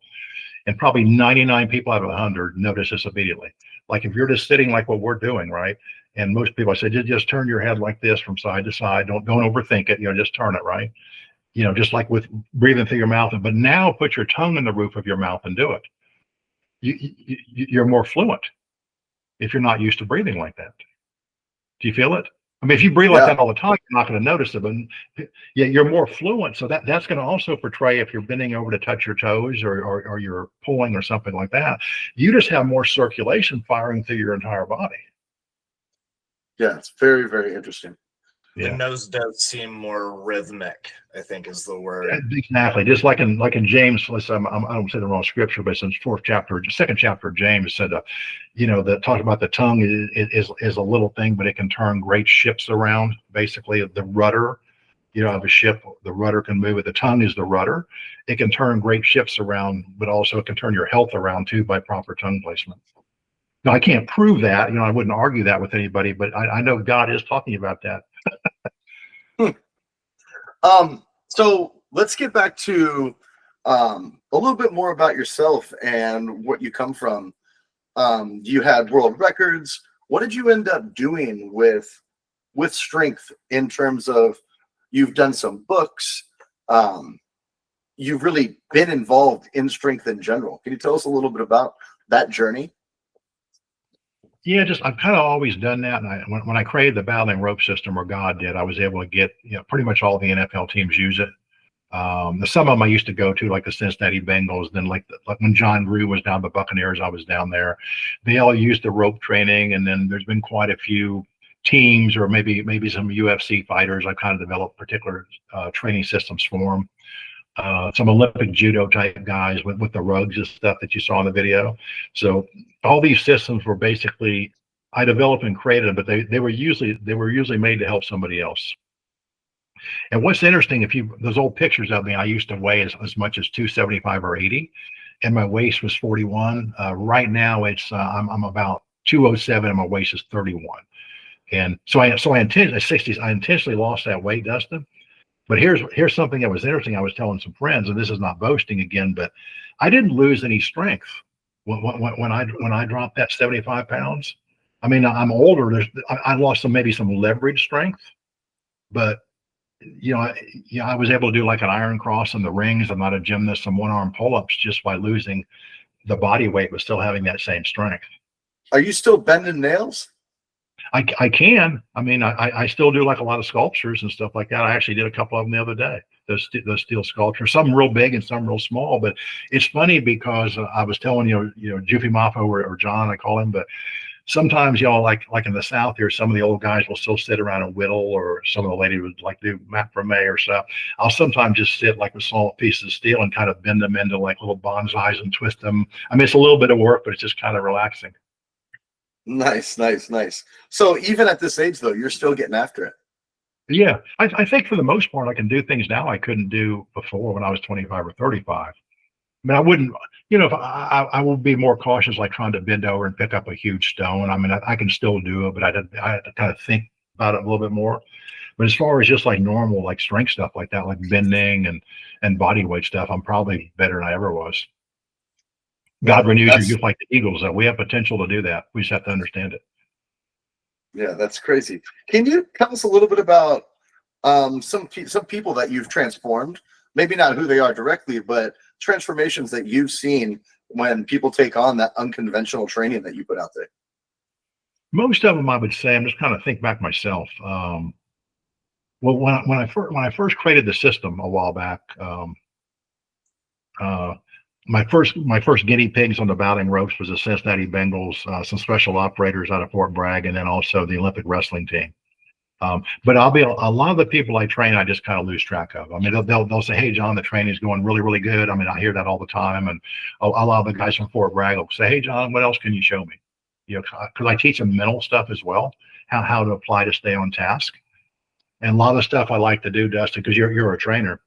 Speaker 2: And probably 99 people out of 100 notice this immediately. Like if you're just sitting like what we're doing, right? And most people, I say, just turn your head like this from side to side. Don't overthink it. Just turn it, right? Just like with breathing through your mouth. But now put your tongue in the roof of your mouth and do it. You're more fluent if you're not used to breathing like that. Do you feel it? I mean, if you breathe like that all the time, you're not going to notice it. But yeah, you're more fluent. So that's going to also portray if you're bending over to touch your toes or you're pulling or something like that. You just have more circulation firing through your entire body. Yeah,
Speaker 1: it's very, very interesting.
Speaker 3: The nose does seem more rhythmic, I think is the word.
Speaker 2: Exactly. Just like in James, I don't say the wrong scripture, but it's in second chapter of James said, that talks about the tongue is a little thing, but it can turn great ships around. Basically, the rudder, of a ship, the rudder can move it. The tongue is the rudder. It can turn great ships around, but also it can turn your health around too by proper tongue placement. Now, I can't prove that. I wouldn't argue that with anybody, but I know God is talking about that.
Speaker 1: So let's get back to a little bit more about yourself and what you come from. You had world records. What did you end up doing with strength in terms of you've done some books? You've really been involved in strength in general. Can you tell us a little bit about that journey?
Speaker 2: Yeah, I've kind of always done that. And when I created the battling rope system, or God did, I was able to get pretty much all the NFL teams use it. Some of them I used to go to, like the Cincinnati Bengals. Then like when John Grew was down the Buccaneers, I was down there. They all used the rope training, and then there's been quite a few teams, or maybe some UFC fighters. I kind of developed particular training systems for them. Some Olympic judo type guys with the rugs and stuff that you saw in the video. So all these systems were basically, I developed and created them, but they were usually made to help somebody else. And what's interesting, those old pictures of me, I used to weigh as much as 275 or 80, and my waist was 41. Right now I'm about 207 and my waist is 31. And so I intentionally lost that weight, Dustin. But here's something that was interesting. I was telling some friends, and this is not boasting again, but I didn't lose any strength when I dropped that 75 pounds. I mean, I'm older. I lost maybe some leverage strength, but I was able to do like an iron cross in the rings. I'm not a gymnast. Some one-arm pull-ups just by losing the body weight, but still having that same strength.
Speaker 1: Are you still bending nails?
Speaker 2: I can. I mean, I still do like a lot of sculptures and stuff like that. I actually did a couple of them the other day. Those steel sculptures, some real big and some real small. But it's funny because I was telling Juffy Moffo or John, I call him. But sometimes like in the South here, some of the old guys will still sit around and whittle, or some of the ladies would like do macrame or stuff. I'll sometimes just sit like with small pieces of steel and kind of bend them into like little bonsais and twist them. I mean, it's a little bit of work, but it's just kind of relaxing.
Speaker 1: Nice, nice, nice. So even at this age, though, you're still getting after it.
Speaker 2: Yeah, I think for the most part, I can do things now I couldn't do before when I was 25 or 35. I mean, I wouldn't, if I will be more cautious, like trying to bend over and pick up a huge stone. I mean, I can still do it, but I had to kind of think about it a little bit more. But as far as just like normal, like strength stuff like that, like bending and body weight stuff, I'm probably better than I ever was. God renews your youth like the eagles. That we have potential to do that. We just have to understand it.
Speaker 1: Yeah, that's crazy. Can you tell us a little bit about some people that you've transformed? Maybe not who they are directly, but transformations that you've seen when people take on that unconventional training that you put out there.
Speaker 2: Most of them, I would say, I'm just kind of think back myself. Well, when I first created the system a while back, my first guinea pigs on the batting ropes was the Cincinnati Bengals, some special operators out of Fort Bragg, and then also the Olympic wrestling team. But a lot of the people I train, I just kind of lose track of. I mean, they'll say, "Hey, John, the training's going really, really good." I mean, I hear that all the time, and a lot of the guys from Fort Bragg will say, "Hey, John, what else can you show me?" Because I teach them mental stuff as well, how to apply to stay on task, and a lot of the stuff I like to do, Dustin, because you're a trainer.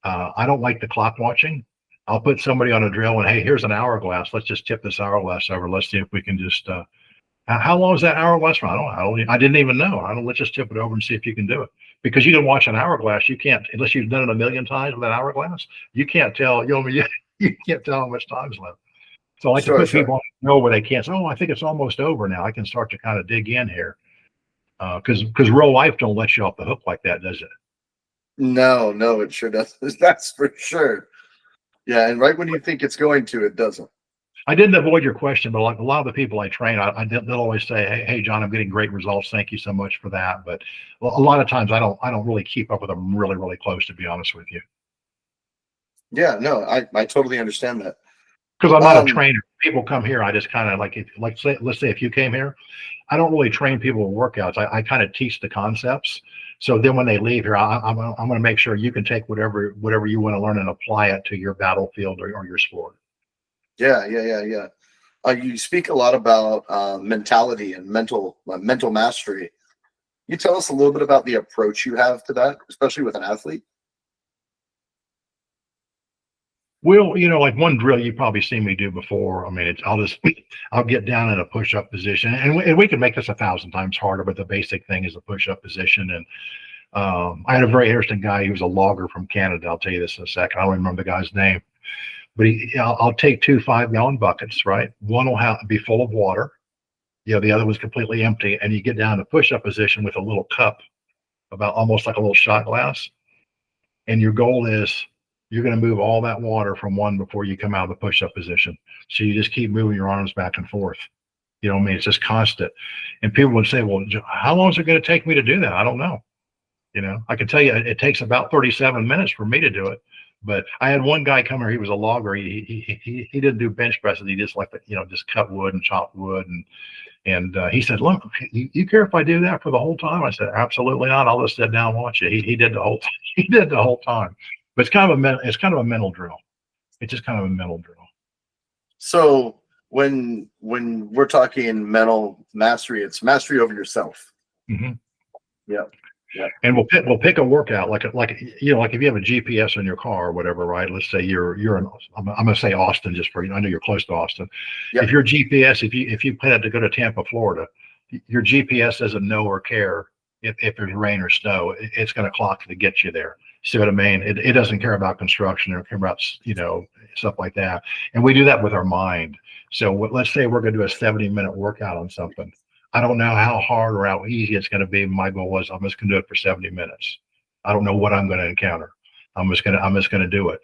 Speaker 2: I don't like the clock watching. I'll put somebody on a drill and, hey, here's an hourglass. Let's just tip this hourglass over. Let's see if we can just. How long is that hourglass for? I didn't even know. Let's just tip it over and see if you can do it. Because you can watch an hourglass, you can't unless you've done it a million times with that hourglass. You can't tell. You can't tell how much time's left. So I like to put people on the drill where they can't say, "Oh, I think it's almost over now." I can start to kind of dig in here because real life don't let you off the hook like that, does it?
Speaker 1: No, it sure doesn't. That's for sure. Yeah, and right when you think it's going to, it doesn't.
Speaker 2: I didn't avoid your question, but like a lot of the people I train, they'll always say, hey, John, I'm getting great results. Thank you so much for that. But a lot of times I don't really keep up with them really, really close, to be honest with you.
Speaker 1: Yeah, no, I totally understand that.
Speaker 2: Because I'm not a trainer. People come here, I just kind of let's say if you came here, I don't really train people with workouts. I kind of teach the concepts. So then when they leave here, I'm going to make sure you can take whatever you want to learn and apply it to your battlefield or your sport.
Speaker 1: Yeah. You speak a lot about mentality and mental mastery. You tell us a little bit about the approach you have to that, especially with an athlete.
Speaker 2: Well, like one drill you probably seen me do before. I mean, I'll get down in a push-up position, and we can make this 1,000 times harder, but the basic thing is the push-up position. And I had a very interesting guy. He was a logger from Canada. I'll tell you this in a second. I don't remember the guy's name, but I'll take 2 5-gallon buckets, right? One will be full of water. The other one's completely empty, and you get down to push-up position with a little cup, about almost like a little shot glass. And your goal is you're going to move all that water from one before you come out of the push-up position. So you just keep moving your arms back and forth. You know what I mean? It's just constant. And people would say, well, how long is it going to take me to do that? I don't know. I can tell you it takes about 37 minutes for me to do it. But I had one guy come here. He was a logger. He didn't do bench presses. He just just cut wood and chop wood. And he said, look, you care if I do that for the whole time? I said, absolutely not. I'll just sit down and watch it. He did the whole time. He did the whole time. But it's kind of a mental drill. It's just kind of a mental drill.
Speaker 1: So when we're talking mental mastery, it's mastery over yourself.
Speaker 2: Mm-hmm.
Speaker 1: Yeah.
Speaker 2: And we'll pick a workout like if you have a GPS in your car or whatever, right? Let's say you're in, I'm going to say Austin just for I know you're close to Austin. Yep. If your GPS, if you plan to go to Tampa, Florida, your GPS doesn't know or care if there's rain or snow. It's going to clock to get you there. See what I mean? It doesn't care about construction or care about stuff like that. And we do that with our mind. So let's say we're going to do a 70-minute workout on something. I don't know how hard or how easy it's going to be. My goal is I'm just going to do it for 70 minutes. I don't know what I'm going to encounter. I'm just going to do it.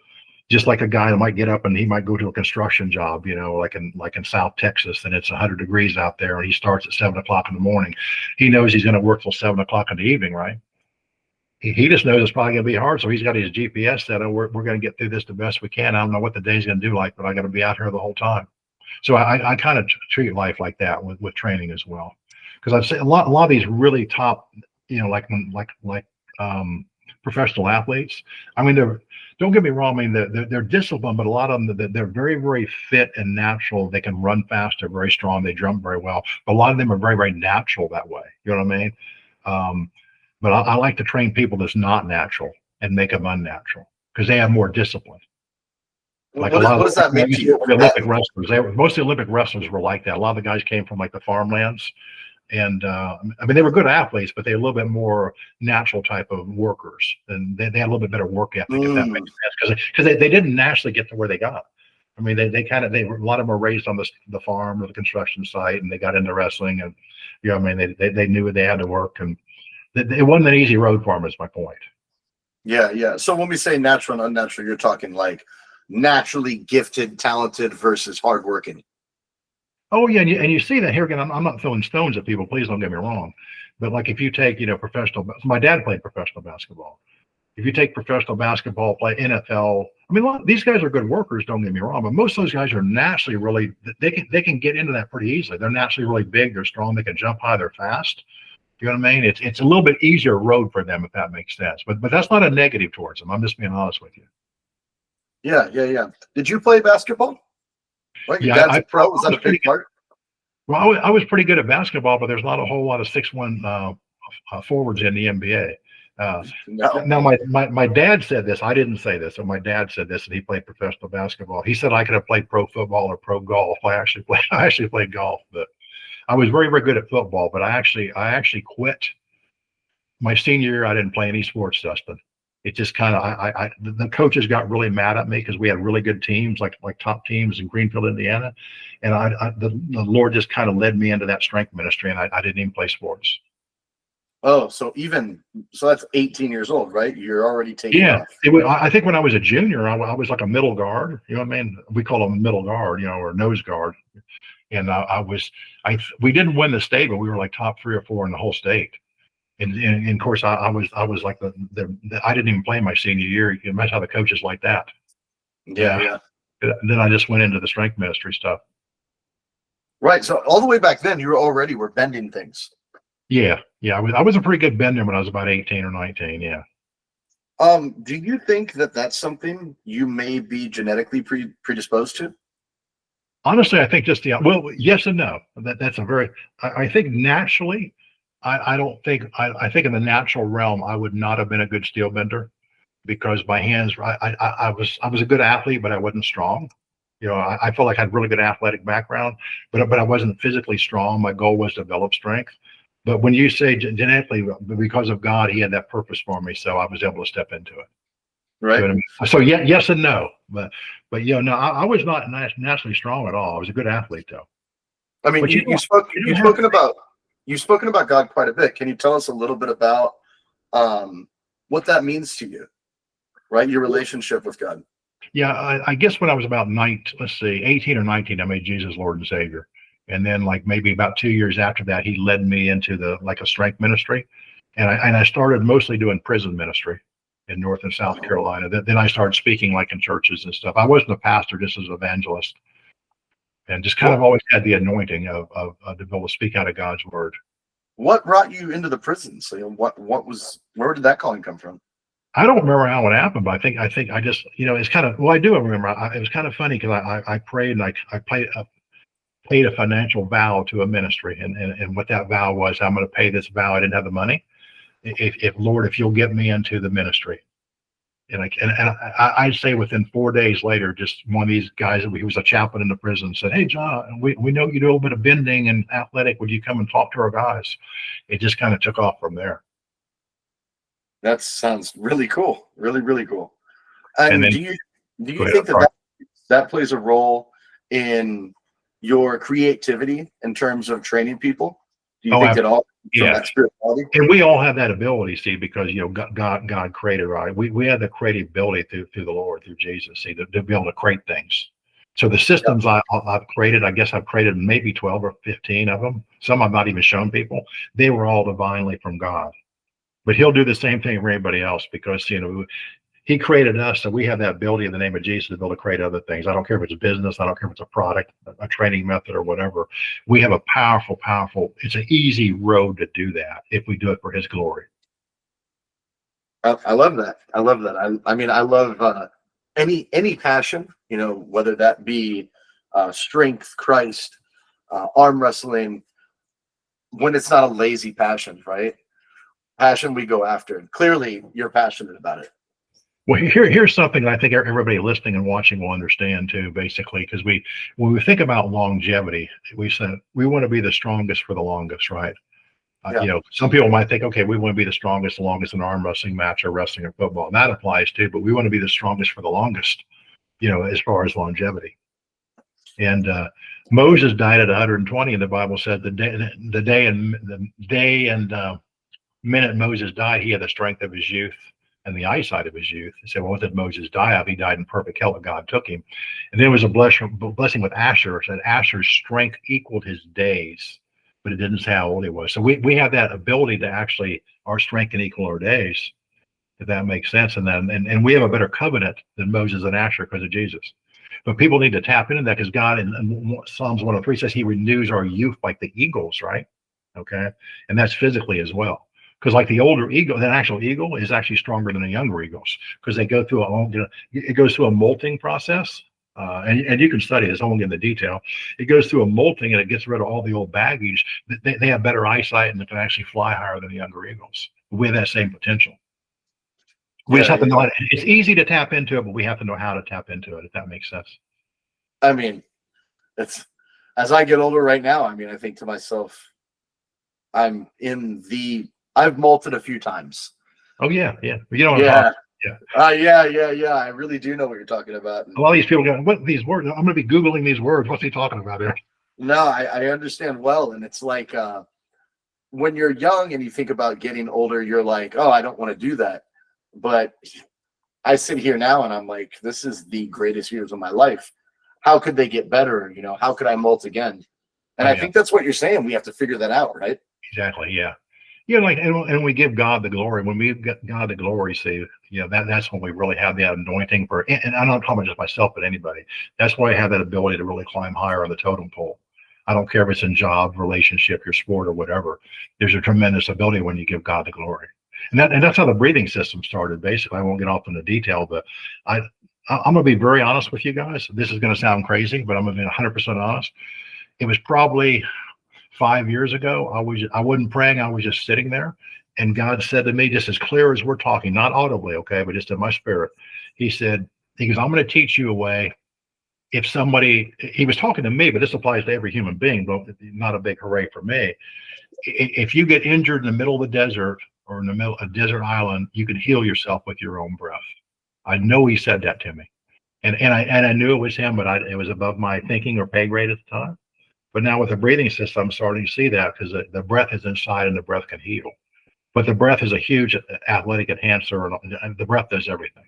Speaker 2: Just like a guy that might get up and he might go to a construction job, like in South Texas, and it's 100 degrees out there, and he starts at 7 o'clock in the morning. He knows he's going to work till 7 o'clock in the evening, right? He just knows it's probably going to be hard, so he's got his GPS set. We're going to get through this the best we can. I don't know what the day's going to do like, but I got to be out here the whole time. So I kind of treat life like that with training as well, because I've seen a lot of these really top, like professional athletes. I mean, don't get me wrong. I mean, they're disciplined, but a lot of them, they're very, very fit and natural. They can run fast. They're very strong. They jump very well. But a lot of them are very, very natural that way. You know what I mean? But I like to train people that's not natural and make them unnatural because they have more discipline. Like
Speaker 1: what does that mean to you?
Speaker 2: The Olympic wrestlers, most of the Olympic wrestlers were like that. A lot of the guys came from like the farmlands. And I mean, they were good athletes, but they're a little bit more natural type of workers, and they had a little bit better work ethic, if that makes sense, because they didn't naturally get to where they got. I mean, a lot of them were raised on the farm or the construction site, and they got into wrestling, and you know, I mean, they knew they had to work, and it wasn't an easy road for them. Is my point.
Speaker 1: Yeah. So when we say natural and unnatural, you're talking like naturally gifted, talented versus hardworking.
Speaker 2: Oh yeah, and you see that here again. I'm not throwing stones at people. Please don't get me wrong, but like if you take professional. My dad played professional basketball. If you take professional basketball, play NFL. I mean, these guys are good workers. Don't get me wrong, but most of those guys are naturally really. They can get into that pretty easily. They're naturally really big. They're strong. They can jump high. They're fast. You know what I mean? It's a little bit easier road for them if that makes sense. But that's not a negative towards them. I'm just being honest with you.
Speaker 1: Yeah. Did you play basketball? Right, your dad's a pro. Was that a big part?
Speaker 2: Well, I was pretty good at basketball, but there's not a whole lot of 6'1" forwards in the NBA.
Speaker 1: No.
Speaker 2: Now, my dad said this. I didn't say this. So my dad said this, and he played professional basketball. He said I could have played pro football or pro golf. I actually played golf, but I was very, very good at football. But I actually quit my senior year. I didn't play any sports, Dustin. It just kind of the coaches got really mad at me because we had really good teams, like top teams in Greenfield, Indiana, and the Lord just kind of led me into that strength ministry, and I didn't even play sports.
Speaker 1: Oh, so that's 18 years old, right? You're already taking off.
Speaker 2: I think when I was a junior, I was like a middle guard. You know what I mean? We call them a middle guard, or nose guard. And we didn't win the state, but we were like top 3 or 4 in the whole state. And of course, I was like I didn't even play my senior year. You can imagine how the coaches like that.
Speaker 1: Yeah.
Speaker 2: Then I just went into the strength ministry stuff.
Speaker 1: Right. So all the way back then, you were bending things.
Speaker 2: Yeah. I was a pretty good bender when I was about 18 or 19. Yeah.
Speaker 1: Do you think that that's something you may be genetically predisposed to?
Speaker 2: Honestly, I think well, yes and no. That's a very. I think naturally. I don't think I think in the natural realm I would not have been a good steel bender because my hands I was a good athlete, but I wasn't strong. I felt like I had really good athletic background, but I wasn't physically strong. My goal was to develop strength. But when you say genetically, because of God, He had that purpose for me, so I was able to step into it.
Speaker 1: Right.
Speaker 2: You know what I mean? So yeah, yes and no. But no, I was not naturally strong at all. I was a good athlete though.
Speaker 1: I mean, you've spoken about God quite a bit. Can you tell us a little bit about what that means to you, right? Your relationship with God.
Speaker 2: Yeah, I guess when I was about 18 or 19, I made Jesus Lord and Savior. And then like maybe about 2 years after that, He led me into a strength ministry. And I started mostly doing prison ministry in North and South Carolina. Then I started speaking like in churches and stuff. I wasn't a pastor, just as an evangelist. And just kind of always had the anointing of to be able to speak out of God's word. What
Speaker 1: brought you into the prisons? So where did that calling come from?
Speaker 2: I don't remember how it happened, but I think I just, it's kind of, well, I do remember. It was kind of funny because I prayed and I paid a financial vow to a ministry. And what that vow was, I'm going to pay this vow. I didn't have the money. If Lord, if you'll get me into the ministry. And I'd say within 4 days later, just one of these guys, he was a chaplain in the prison, said, "Hey, John, we know you do a little bit of bending and athletic. Would you come and talk to our guys?" It just kind of took off from there.
Speaker 1: That sounds really cool. Really, really cool. And
Speaker 2: then,
Speaker 1: do you think that plays a role in your creativity in terms of training people? Do you think it all from that spirituality?
Speaker 2: And we all have that ability, see, because God created, right? We have the creative ability through the Lord, through Jesus, see, to be able to create things. So the systems I've created, I guess I've created maybe 12 or 15 of them. Some I've not even shown people. They were all divinely from God. But He'll do the same thing for anybody else because He created us, so we have that ability in the name of Jesus to be able to create other things. I don't care if it's a business, I don't care if it's a product, a training method, or whatever. We have a powerful, it's an easy road to do that if we do it for His glory.
Speaker 1: I love that. I love that. I mean, I love any passion, you know, whether that be strength, Christ, arm wrestling, when it's not a lazy passion, right? Passion we go after. And clearly, you're passionate about it.
Speaker 2: Well, here's something I think everybody listening and watching will understand too, basically, because when we think about longevity, we said we want to be the strongest for the longest, right?
Speaker 1: Yeah.
Speaker 2: You know, some people might think, okay, we want to be the strongest, the longest in an arm wrestling match or wrestling or football. And that applies too, but we want to be the strongest for the longest, you know, as far as longevity. And Moses died at 120, and the Bible said the day and minute Moses died, he had the strength of his youth and the eyesight of his youth. He said, well, what did Moses die of? He died in perfect health. God took him. And then there was a blessing with Asher. It said Asher's strength equaled his days, but it didn't say how old he was. So we have that ability to actually, our strength can equal our days, if that makes sense. And we have a better covenant than Moses and Asher because of Jesus. But people need to tap into that because God in Psalms 103 says he renews our youth like the eagles, right? Okay. And that's physically as well. Because like the older eagle, an actual eagle is actually stronger than the younger eagles because they go through it goes through a molting process. And you can study this, I won't get into detail. It goes through a molting and it gets rid of all the old baggage. They have better eyesight and they can actually fly higher than the younger eagles. We have that same potential. We just have to know how it's easy to tap into it, but we have to know how to tap into it, if that makes sense.
Speaker 1: I mean, it's as I get older right now, I mean, I think to myself, I've molted a few times.
Speaker 2: Oh yeah. You know,
Speaker 1: yeah. I really do know what you're talking about.
Speaker 2: A lot of these people go, what are these words? I'm going to be Googling these words. What's he talking about here?
Speaker 1: No, I understand well. And it's like when you're young and you think about getting older, you're like, oh, I don't want to do that. But I sit here now and I'm like, this is the greatest years of my life. How could they get better? You know, how could I molt again? And I think that's what you're saying. We have to figure that out, right?
Speaker 2: Exactly. Yeah. Yeah, like, and we give God the glory. When we get God the glory, see, you know, that's when we really have that anointing for, and I'm not talking about just myself, but anybody. That's why I have that ability to really climb higher on the totem pole. I don't care if it's in job, relationship, your sport, or whatever. There's a tremendous ability when you give God the glory. And that's how the breathing system started, basically. I won't get off into detail, but I'm going to be very honest with you guys. This is going to sound crazy, but I'm going to be 100% honest. It was probably 5 years ago. I wasn't praying. I was just sitting there. And God said to me, just as clear as we're talking, not audibly, okay, but just in my spirit, he goes, I'm going to teach you a way. If somebody, he was talking to me, but this applies to every human being, but not a big hooray for me. If you get injured in the middle of the desert or in the middle of a desert island, you can heal yourself with your own breath. I know he said that to me. And I knew it was him, but it was above my thinking or pay grade at the time. But now with the breathing system, I'm starting to see that because the breath is inside and the breath can heal. But the breath is a huge athletic enhancer, and the breath does everything.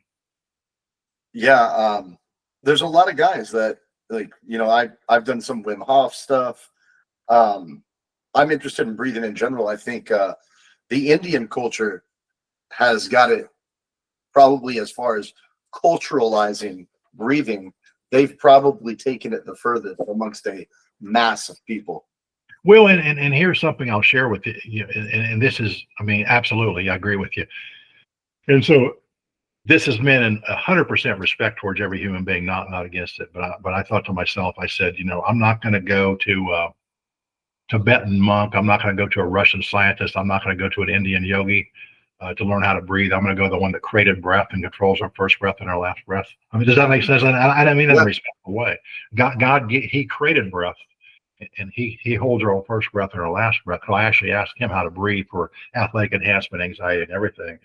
Speaker 1: Yeah, there's a lot of guys that, like, you know, I've done some Wim Hof stuff. I'm interested in breathing in general. I think the Indian culture has got it probably as far as culturalizing breathing. They've probably taken it the furthest amongst a mass of people.
Speaker 2: Well, and here's something I'll share with you. And this is, I mean, absolutely, I agree with you. And so this is meant in 100% respect towards every human being, not against it. But I thought to myself, I said, you know, I'm not going to go to Tibetan monk. I'm not going to go to a Russian scientist. I'm not going to go to an Indian yogi to learn how to breathe. I'm going to go to the one that created breath and controls our first breath and our last breath. I mean, does that make sense? And I don't mean that in a respectful way. God, he created breath, and he holds our first breath and our last breath. So I actually asked him how to breathe for athletic enhancement, anxiety, and everything.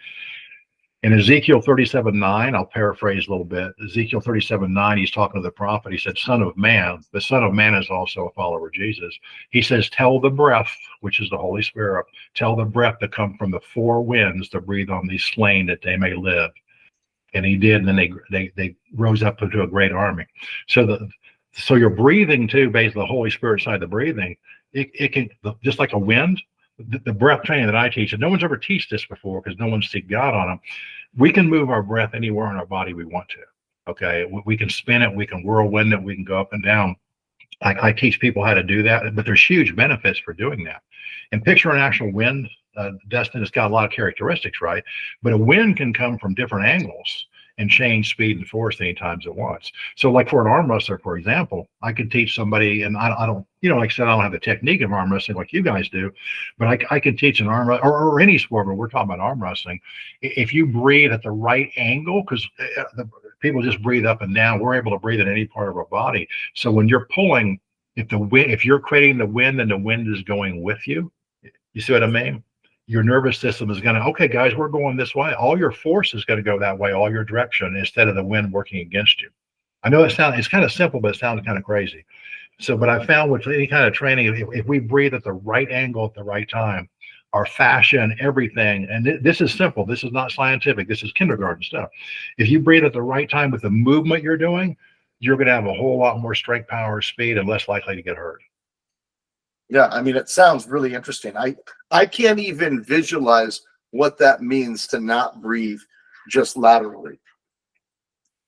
Speaker 2: In Ezekiel 37:9, I'll paraphrase a little bit. Ezekiel 37:9, he's talking to the prophet. He said, Son of man, the Son of Man is also a follower of Jesus. He says, tell the breath, which is the Holy Spirit, tell the breath to come from the four winds to breathe on these slain that they may live. And he did, and then they rose up into a great army. So your breathing too, based on the Holy Spirit side of the breathing, it can, just like a wind, the breath training that I teach, and no one's ever teach this before because no one's seen God on them. We can move our breath anywhere in our body we want to. Okay, we can spin it, we can whirlwind it, we can go up and down. I teach people how to do that, but there's huge benefits for doing that. And picture an actual wind Dustin, it's got a lot of characteristics, right? But a wind can come from different angles and change speed and force any times at once. So like for an arm wrestler, for example, I could teach somebody, and I don't, like I said, I don't have the technique of arm wrestling like you guys do, but I can teach an arm or any sport, but we're talking about arm wrestling. If you breathe at the right angle, because the people just breathe up and down, we're able to breathe in any part of our body. So when you're pulling, if you're creating the wind and the wind is going with you, you see what I mean? Your nervous system is going to, okay, guys, we're going this way. All your force is going to go that way, all your direction, instead of the wind working against you. I know it's kind of simple, but it sounds kind of crazy. So, but I found with any kind of training, if we breathe at the right angle at the right time, our fascia and everything, and this is simple. This is not scientific. This is kindergarten stuff. If you breathe at the right time with the movement you're doing, you're going to have a whole lot more strength, power, speed, and less likely to get hurt.
Speaker 1: Yeah, I mean, it sounds really interesting. I can't even visualize what that means to not breathe just laterally,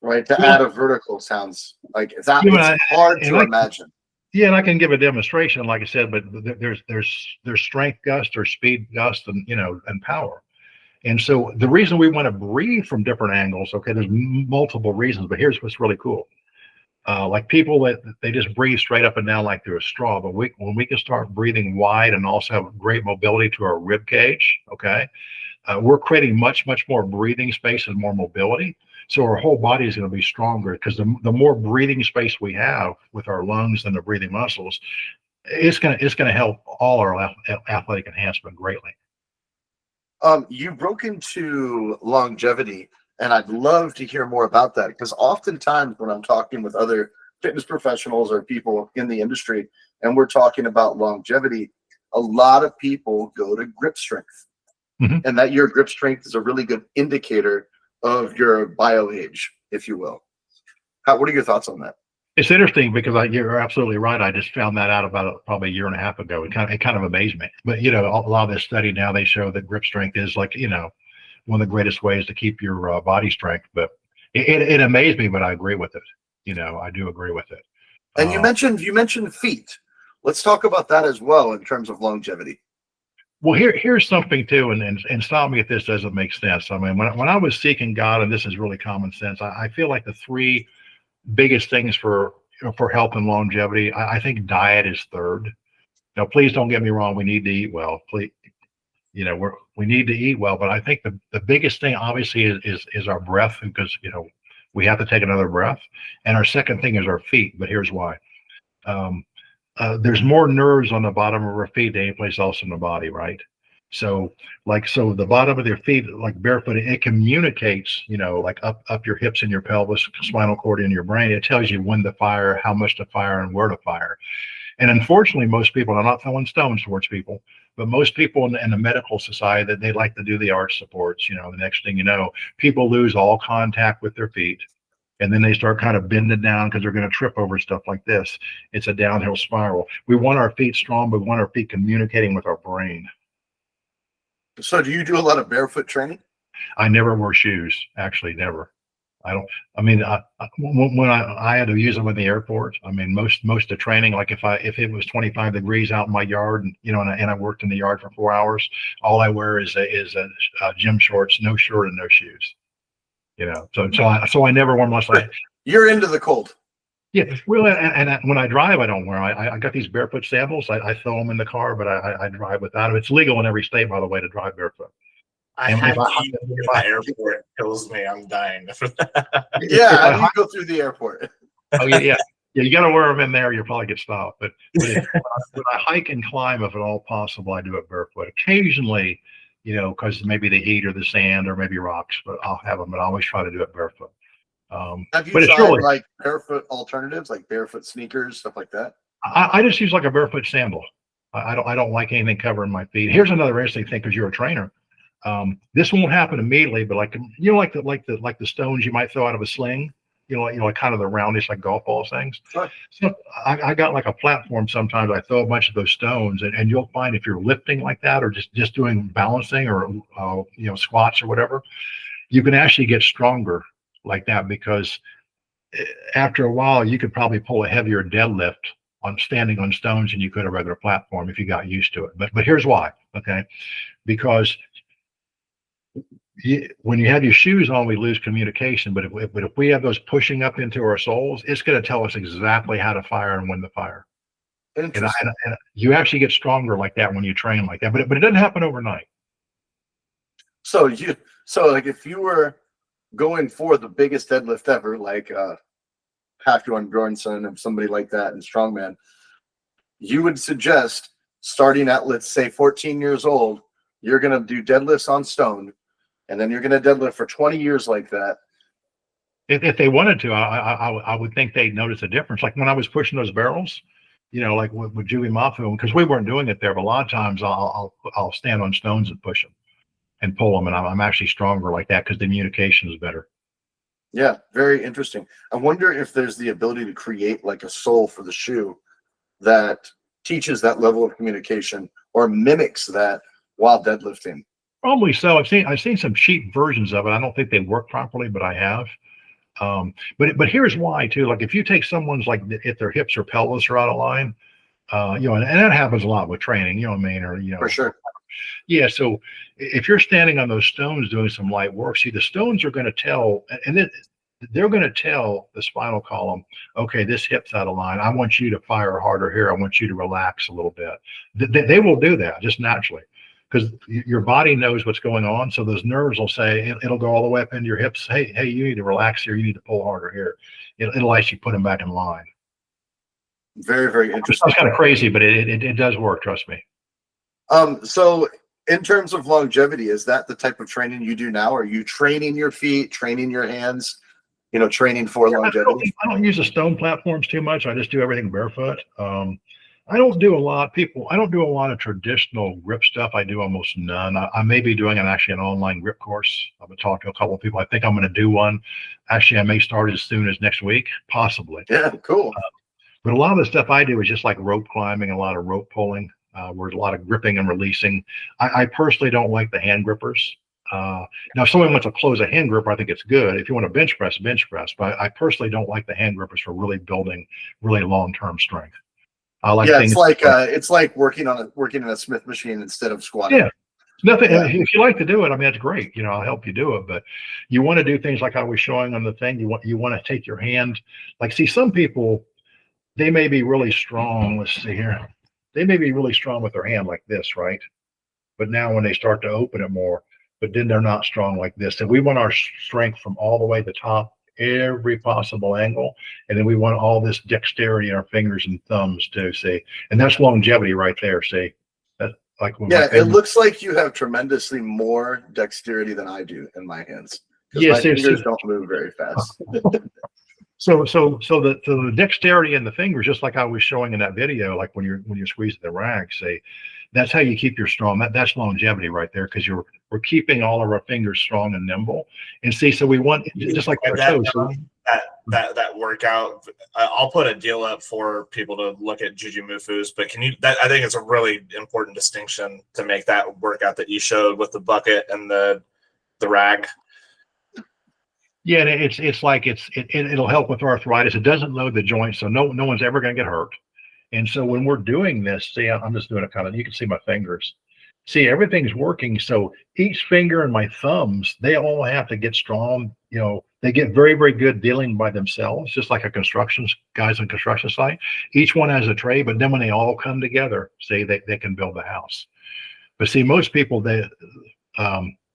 Speaker 1: right? To add a vertical sounds like that. It's hard to imagine.
Speaker 2: Yeah, and I can give a demonstration, like I said, but there's strength gust, there's speed gust, and and power. And so the reason we want to breathe from different angles, okay, there's multiple reasons, but here's what's really cool. Like people that they just breathe straight up and down like through a straw, but when we can start breathing wide and also have great mobility to our rib cage, okay, we're creating much more breathing space and more mobility. So our whole body is going to be stronger because the more breathing space we have with our lungs and the breathing muscles, it's going to help all our athletic enhancement greatly.
Speaker 1: You broke into longevity, and I'd love to hear more about that, because oftentimes when I'm talking with other fitness professionals or people in the industry and we're talking about longevity, a lot of people go to grip strength, and that your grip strength is a really good indicator of your bio age, if you will. What are your thoughts on that?
Speaker 2: It's interesting because you're absolutely right. I just found that out about probably a year and a half ago. It kind of amazed me. But a lot of this study now, they show that grip strength is like one of the greatest ways to keep your body strength. But it amazed me, but I agree with it. I do agree with it.
Speaker 1: And you mentioned feet. Let's talk about that as well in terms of longevity.
Speaker 2: Well, here's something too, and stop me if this doesn't make sense. I mean, when I was seeking God, and this is really common sense, I feel like the three biggest things for health and longevity, I think diet is third. Now, please don't get me wrong. We need to eat well. Please, we need to eat well. But I think the biggest thing, obviously, is our breath, because we have to take another breath. And our second thing is our feet. But here's why. There's more nerves on the bottom of our feet than any place else in the body, right? So the bottom of your feet, like barefoot, it communicates, like up your hips and your pelvis, spinal cord, and your brain. It tells you when to fire, how much to fire, and where to fire. And unfortunately, most people, I'm not throwing stones towards people, but most people in the medical society, that they like to do the arch supports. The next thing you know, people lose all contact with their feet. And then they start kind of bending down because they're going to trip over stuff like this. It's a downhill spiral. We want our feet strong, but we want our feet communicating with our brain.
Speaker 1: So do you do a lot of barefoot training?
Speaker 2: I never wear shoes, actually, never. I don't. I mean, when I had to use them in the airport, I mean, most of the training, like if it was 25 degrees out in my yard, and I worked in the yard for 4 hours, all I wear is gym shorts, no shirt, and no shoes. So I never wear them unless
Speaker 1: You're into the cold.
Speaker 2: Yeah, really, and when I drive, I don't wear them. I got these barefoot sandals. I throw them in the car, but I drive without them. It's legal in every state, by the way, to drive barefoot.
Speaker 3: I had to eat in the airport. It kills me. I'm dying for that.
Speaker 1: Yeah, how do you go through the airport?
Speaker 2: Oh yeah. You got to wear them in there. You'll probably get stopped. But when I hike and climb, if at all possible, I do it barefoot. Occasionally, because maybe the heat or the sand or maybe rocks, but I'll have them. But I always try to do it barefoot.
Speaker 1: Have you tried like barefoot alternatives, like barefoot sneakers, stuff like that?
Speaker 2: I just use like a barefoot sandal. I don't like anything covering my feet. Here's another interesting thing, because you're a trainer. This won't happen immediately, but like the stones you might throw out of a sling, like kind of the roundish, like golf ball things.
Speaker 1: Sure.
Speaker 2: So I got like a platform. Sometimes I throw a bunch of those stones, and you'll find if you're lifting like that, or just doing balancing, or squats or whatever, you can actually get stronger like that, because after a while you could probably pull a heavier deadlift on standing on stones than you could a regular platform if you got used to it. But here's why, okay? Because when you have your shoes on, we lose communication. But if we have those pushing up into our soles, it's going to tell us exactly how to fire and when to fire.
Speaker 1: Interesting.
Speaker 2: And you actually get stronger like that when you train like that. But it doesn't happen overnight.
Speaker 1: So like if you were going for the biggest deadlift ever, like Hafthorne Bjornsson and somebody like that in Strongman, you would suggest starting at, let's say, 14 years old, you're going to do deadlifts on stone, and then you're going to deadlift for 20 years like that.
Speaker 2: If they wanted to, I would think they'd notice a difference. Like when I was pushing those barrels, like with Julie Mafu, because we weren't doing it there, but a lot of times I'll stand on stones and push them and pull them, and I'm actually stronger like that because the communication is better.
Speaker 1: Yeah, very interesting. I wonder if there's the ability to create like a sole for the shoe that teaches that level of communication or mimics that while deadlifting.
Speaker 2: Probably so. I've seen some cheap versions of it. I don't think they work properly, but I have. But here's why too. Like if you take someone's like if their hips or pelvis are out of line, and that happens a lot with training. You know what I mean? Or
Speaker 1: For sure.
Speaker 2: Yeah. So if you're standing on those stones doing some light work, see the stones are going to tell, and then they're going to tell the spinal column, okay, this hip's out of line. I want you to fire harder here. I want you to relax a little bit. They will do that just naturally because your body knows what's going on. So those nerves will say, it'll go all the way up into your hips. Hey, you need to relax here. You need to pull harder here. It'll actually put them back in line.
Speaker 1: Very, very interesting.
Speaker 2: It's kind of crazy, but it does work. Trust me.
Speaker 1: So in terms of longevity, is that the type of training you do now? Are you training your feet, training your hands, training for longevity?
Speaker 2: I don't use the stone platforms too much. I just do everything barefoot. I don't do a lot of traditional grip stuff. I do almost none. I may be doing an online grip course. I've been talking to a couple of people. I think I'm going to do one. Actually, I may start as soon as next week, possibly.
Speaker 1: Yeah, cool.
Speaker 2: But a lot of the stuff I do is just like rope climbing, a lot of rope pulling. Where there's a lot of gripping and releasing. I personally don't like the hand grippers. Now, if someone wants to close a hand gripper, I think it's good. If you want to bench press. But I personally don't like the hand grippers for really building really long-term strength. I like things.
Speaker 1: It's like working in a Smith machine instead of squatting.
Speaker 2: Yeah, nothing. Yeah. If you like to do it, I mean, that's great. I'll help you do it. But you want to do things like I was showing on the thing. You want to take your hand. Like, see, some people, they may be really strong. Let's see here. They may be really strong with their hand like this, right? But now when they start to open it more, but then they're not strong like this. And we want our strength from all the way to the top, every possible angle. And then we want all this dexterity in our fingers and thumbs too, see? And that's longevity right there, see? That's like
Speaker 1: it looks like you have tremendously more dexterity than I do in my hands.
Speaker 2: Yes,
Speaker 1: my fingers don't move very fast.
Speaker 2: So the dexterity in the fingers, just like I was showing in that video, like when you're squeezing the rack, say, that's how you keep your strong. That's longevity right there, because we're keeping all of our fingers strong and nimble. And see, so we want just like our toes.
Speaker 3: That workout. I'll put a deal up for people to look at Juju Mufus, but I think it's a really important distinction to make that workout that you showed with the bucket and the rag.
Speaker 2: Yeah, and it's like it'll help with arthritis. It doesn't load the joints, so no one's ever going to get hurt. And so when we're doing this, see, I'm just doing it kind of. You can see my fingers. See, everything's working. So each finger and my thumbs, they all have to get strong. They get very, very good dealing by themselves, just like guys on construction site. Each one has a tray, but then when they all come together, see, they can build a house. But see, most people,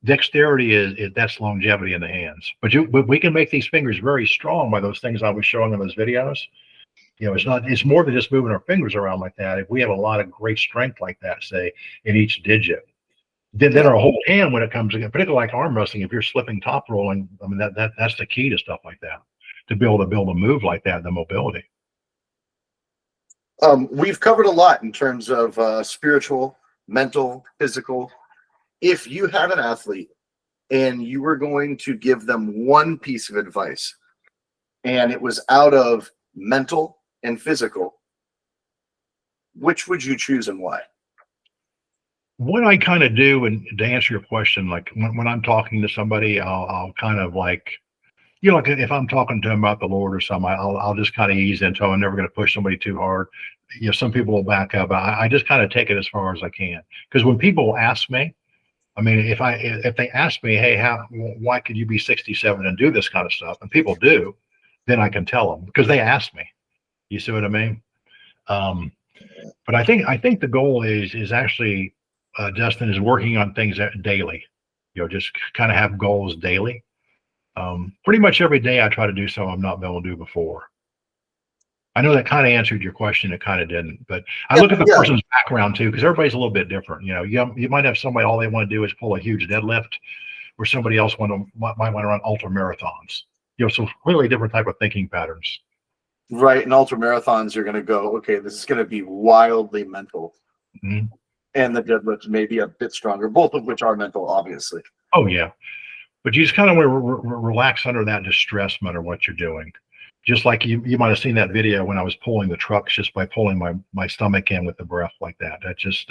Speaker 2: dexterity is that's longevity in the hands. But we can make these fingers very strong by those things I was showing in those videos. It's more than just moving our fingers around like that. If we have a lot of great strength like that, say, in each digit, then our whole hand, when it comes to, particularly like arm wrestling, if you're slipping top rolling, I mean, that's the key to stuff like that, to build a move like that, the mobility.
Speaker 1: We've covered a lot in terms of spiritual, mental, physical. If you had an athlete and you were going to give them one piece of advice, and it was out of mental and physical, which would you choose and why?
Speaker 2: What I kind of do, and to answer your question, like when I'm talking to somebody, I'll kind of like You know, like if I'm talking to him about the Lord or something, I'll just kind of ease into him. I'm never going to push somebody too hard. You know, some people will back up. I just kind of take it as far as I can. Because when people ask me, I mean, if they ask me, hey, why could you be 67 and do this kind of stuff? And people do, then I can tell them because they asked me. You see what I mean? But I think the goal is actually Dustin is working on things daily. You know, just kind of have goals daily. Pretty much every day I try to do something I'm not been able to do before. I know that kind of answered your question. It kind of didn't, but I look at the person's background too, because everybody's a little bit different. You know, you might have somebody, all they want to do is pull a huge deadlift, or somebody else might want to run ultra marathons. You know, so really different type of thinking patterns.
Speaker 1: Right. In ultra marathons, you're going to go, okay, this is going to be wildly mental.
Speaker 2: Mm-hmm.
Speaker 1: And the deadlift may be a bit stronger, both of which are mental, obviously.
Speaker 2: Oh, yeah. But you just kind of want to relax under that distress no matter what you're doing. Just like you might have seen that video when I was pulling the trucks, just by pulling my stomach in with the breath like that. That just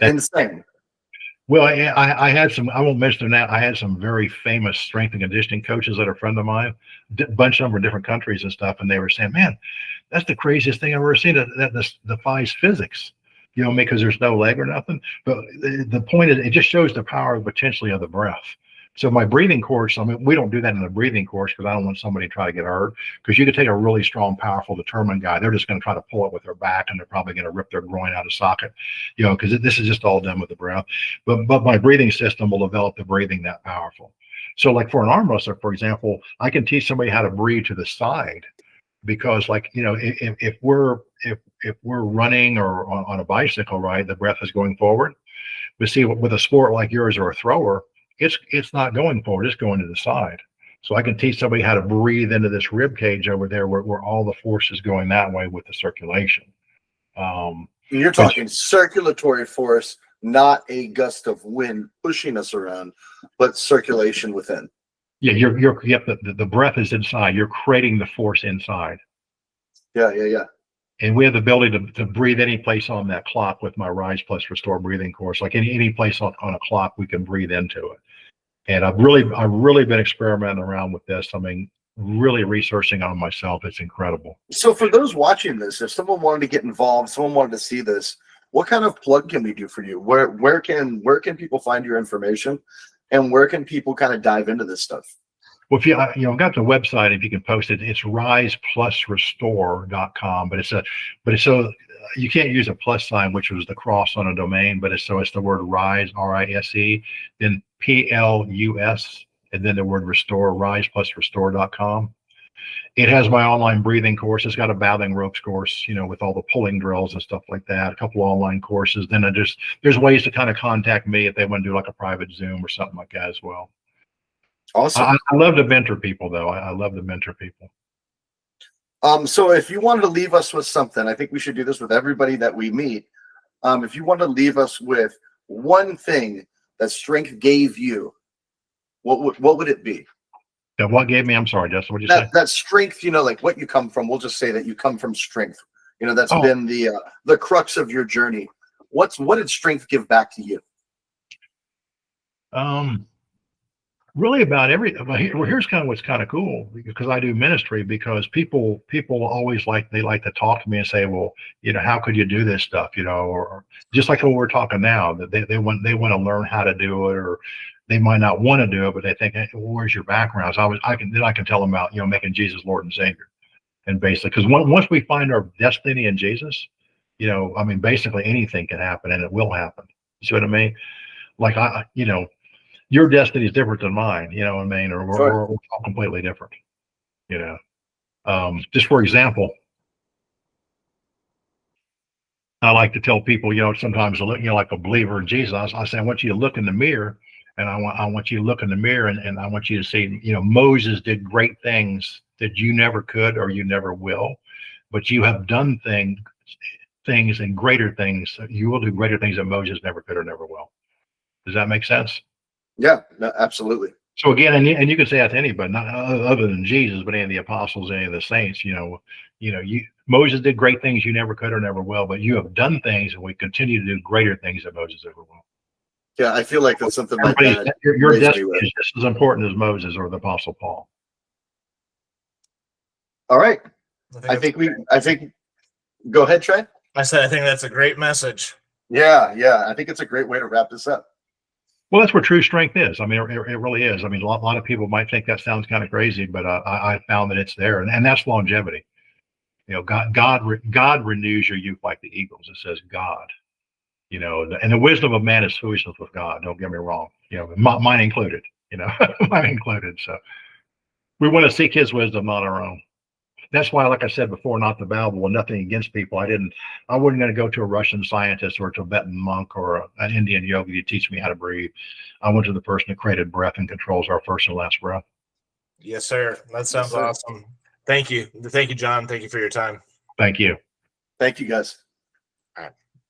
Speaker 1: insane.
Speaker 2: Well, I had some, I won't mention them now. I had some very famous strength and conditioning coaches that are a friend of mine, a bunch of them from different countries and stuff. And they were saying, man, that's the craziest thing I've ever seen. That defies physics, you know, because there's no leg or nothing. But the point is, it just shows the power potentially of the breath. So my breathing course, I mean, we don't do that in the breathing course because I don't want somebody to try to get hurt. Because you could take a really strong, powerful, determined guy. They're just going to try to pull it with their back, and they're probably going to rip their groin out of socket, you know, because this is just all done with the breath. But my breathing system will develop the breathing that powerful. So like for an arm wrestler, for example, I can teach somebody how to breathe to the side. Because, like, you know, if we're running or on a bicycle, right, the breath is going forward. But see, with a sport like yours or a thrower, it's not going forward, it's going to the side. So I can teach somebody how to breathe into this rib cage over there where all the force is going that way with the circulation.
Speaker 1: You're talking circulatory force, not a gust of wind pushing us around, but circulation within.
Speaker 2: Yeah, the breath is inside. You're creating the force inside.
Speaker 1: Yeah.
Speaker 2: And we have the ability to breathe any place on that clock with my Rise Plus Restore breathing course. Like any place on a clock, we can breathe into it. And I've really been experimenting around with this. I mean, really researching on myself. It's incredible.
Speaker 1: So for those watching this, if someone wanted to get involved, someone wanted to see this, what kind of plug can we do for you? Where can people find your information, and where can people kind of dive into this stuff?
Speaker 2: Well, if I've got the website, if you can post it, it's riseplusrestore.com, but it's so you can't use a plus sign, which was the cross on a domain, but it's the word rise, RISE, then PLUS, and then the word restore, riseplusrestore.com. It has my online breathing course. It's got a battling ropes course, you know, with all the pulling drills and stuff like that, a couple of online courses. Then there's ways to kind of contact me if they want to do like a private Zoom or something like that as well.
Speaker 1: Awesome.
Speaker 2: I love to mentor people, though. I love to mentor people.
Speaker 1: So if you wanted to leave us with something, I think we should do this with everybody that we meet. If you want to leave us with one thing that strength gave you, what would it be?
Speaker 2: Yeah, what gave me? I'm sorry, Justin. What did you say?
Speaker 1: That strength, you know, like what you come from. We'll just say that you come from strength. You know, that's been the crux of your journey. What did strength give back to you?
Speaker 2: Really about here's kind of what's kind of cool, because I do ministry, because people always they like to talk to me and say, well, you know, how could you do this stuff, you know, or just like when we're talking now, that they want to learn how to do it, or they might not want to do it, but they think, hey, well, where's your background? So I can tell them about, you know, making Jesus Lord and Savior, and basically, because once we find our destiny in Jesus, you know, I mean, basically anything can happen, and it will happen. You see what I mean? Like you know, your destiny is different than mine, you know what I mean? Or we're all completely different, you know. Just for example, I like to tell people, you know, sometimes, you know, like a believer in Jesus, I say, I want you to look in the mirror, and I want you to look in the mirror, and I want you to see, you know, Moses did great things that you never could or you never will, but you have done things and greater things. You will do greater things that Moses never could or never will. Does that make sense?
Speaker 1: Yeah, no, absolutely.
Speaker 2: So again, and you can say that to anybody, not other than Jesus, but any of the apostles, any of the saints. Moses did great things you never could or never will, but you have done things, and we continue to do greater things than Moses ever will.
Speaker 1: Yeah, I feel like that's something like that.
Speaker 2: Your destiny is just as important as Moses or the Apostle Paul.
Speaker 1: All right.
Speaker 3: I think
Speaker 1: Go ahead, Trey.
Speaker 3: I said I think that's a great message.
Speaker 1: Yeah. I think it's a great way to wrap this up.
Speaker 2: Well, that's where true strength is. I mean, it really is. I mean, a lot of people might think that sounds kind of crazy, but I found that it's there, and that's longevity. You know, God renews your youth like the eagles. It says God. You know, and the wisdom of man is foolishness with God. Don't get me wrong. You know, mine included. You know, mine included. So we want to seek His wisdom, not our own. That's why, like I said before, not the Bible, nothing against people. I wasn't going to go to a Russian scientist or a Tibetan monk or an Indian yogi to teach me how to breathe. I went to the person who created breath and controls our first and last breath.
Speaker 3: Yes, sir. That sounds awesome. Thank you, John. Thank you for your time.
Speaker 2: Thank you.
Speaker 1: Thank you, guys.
Speaker 3: All right.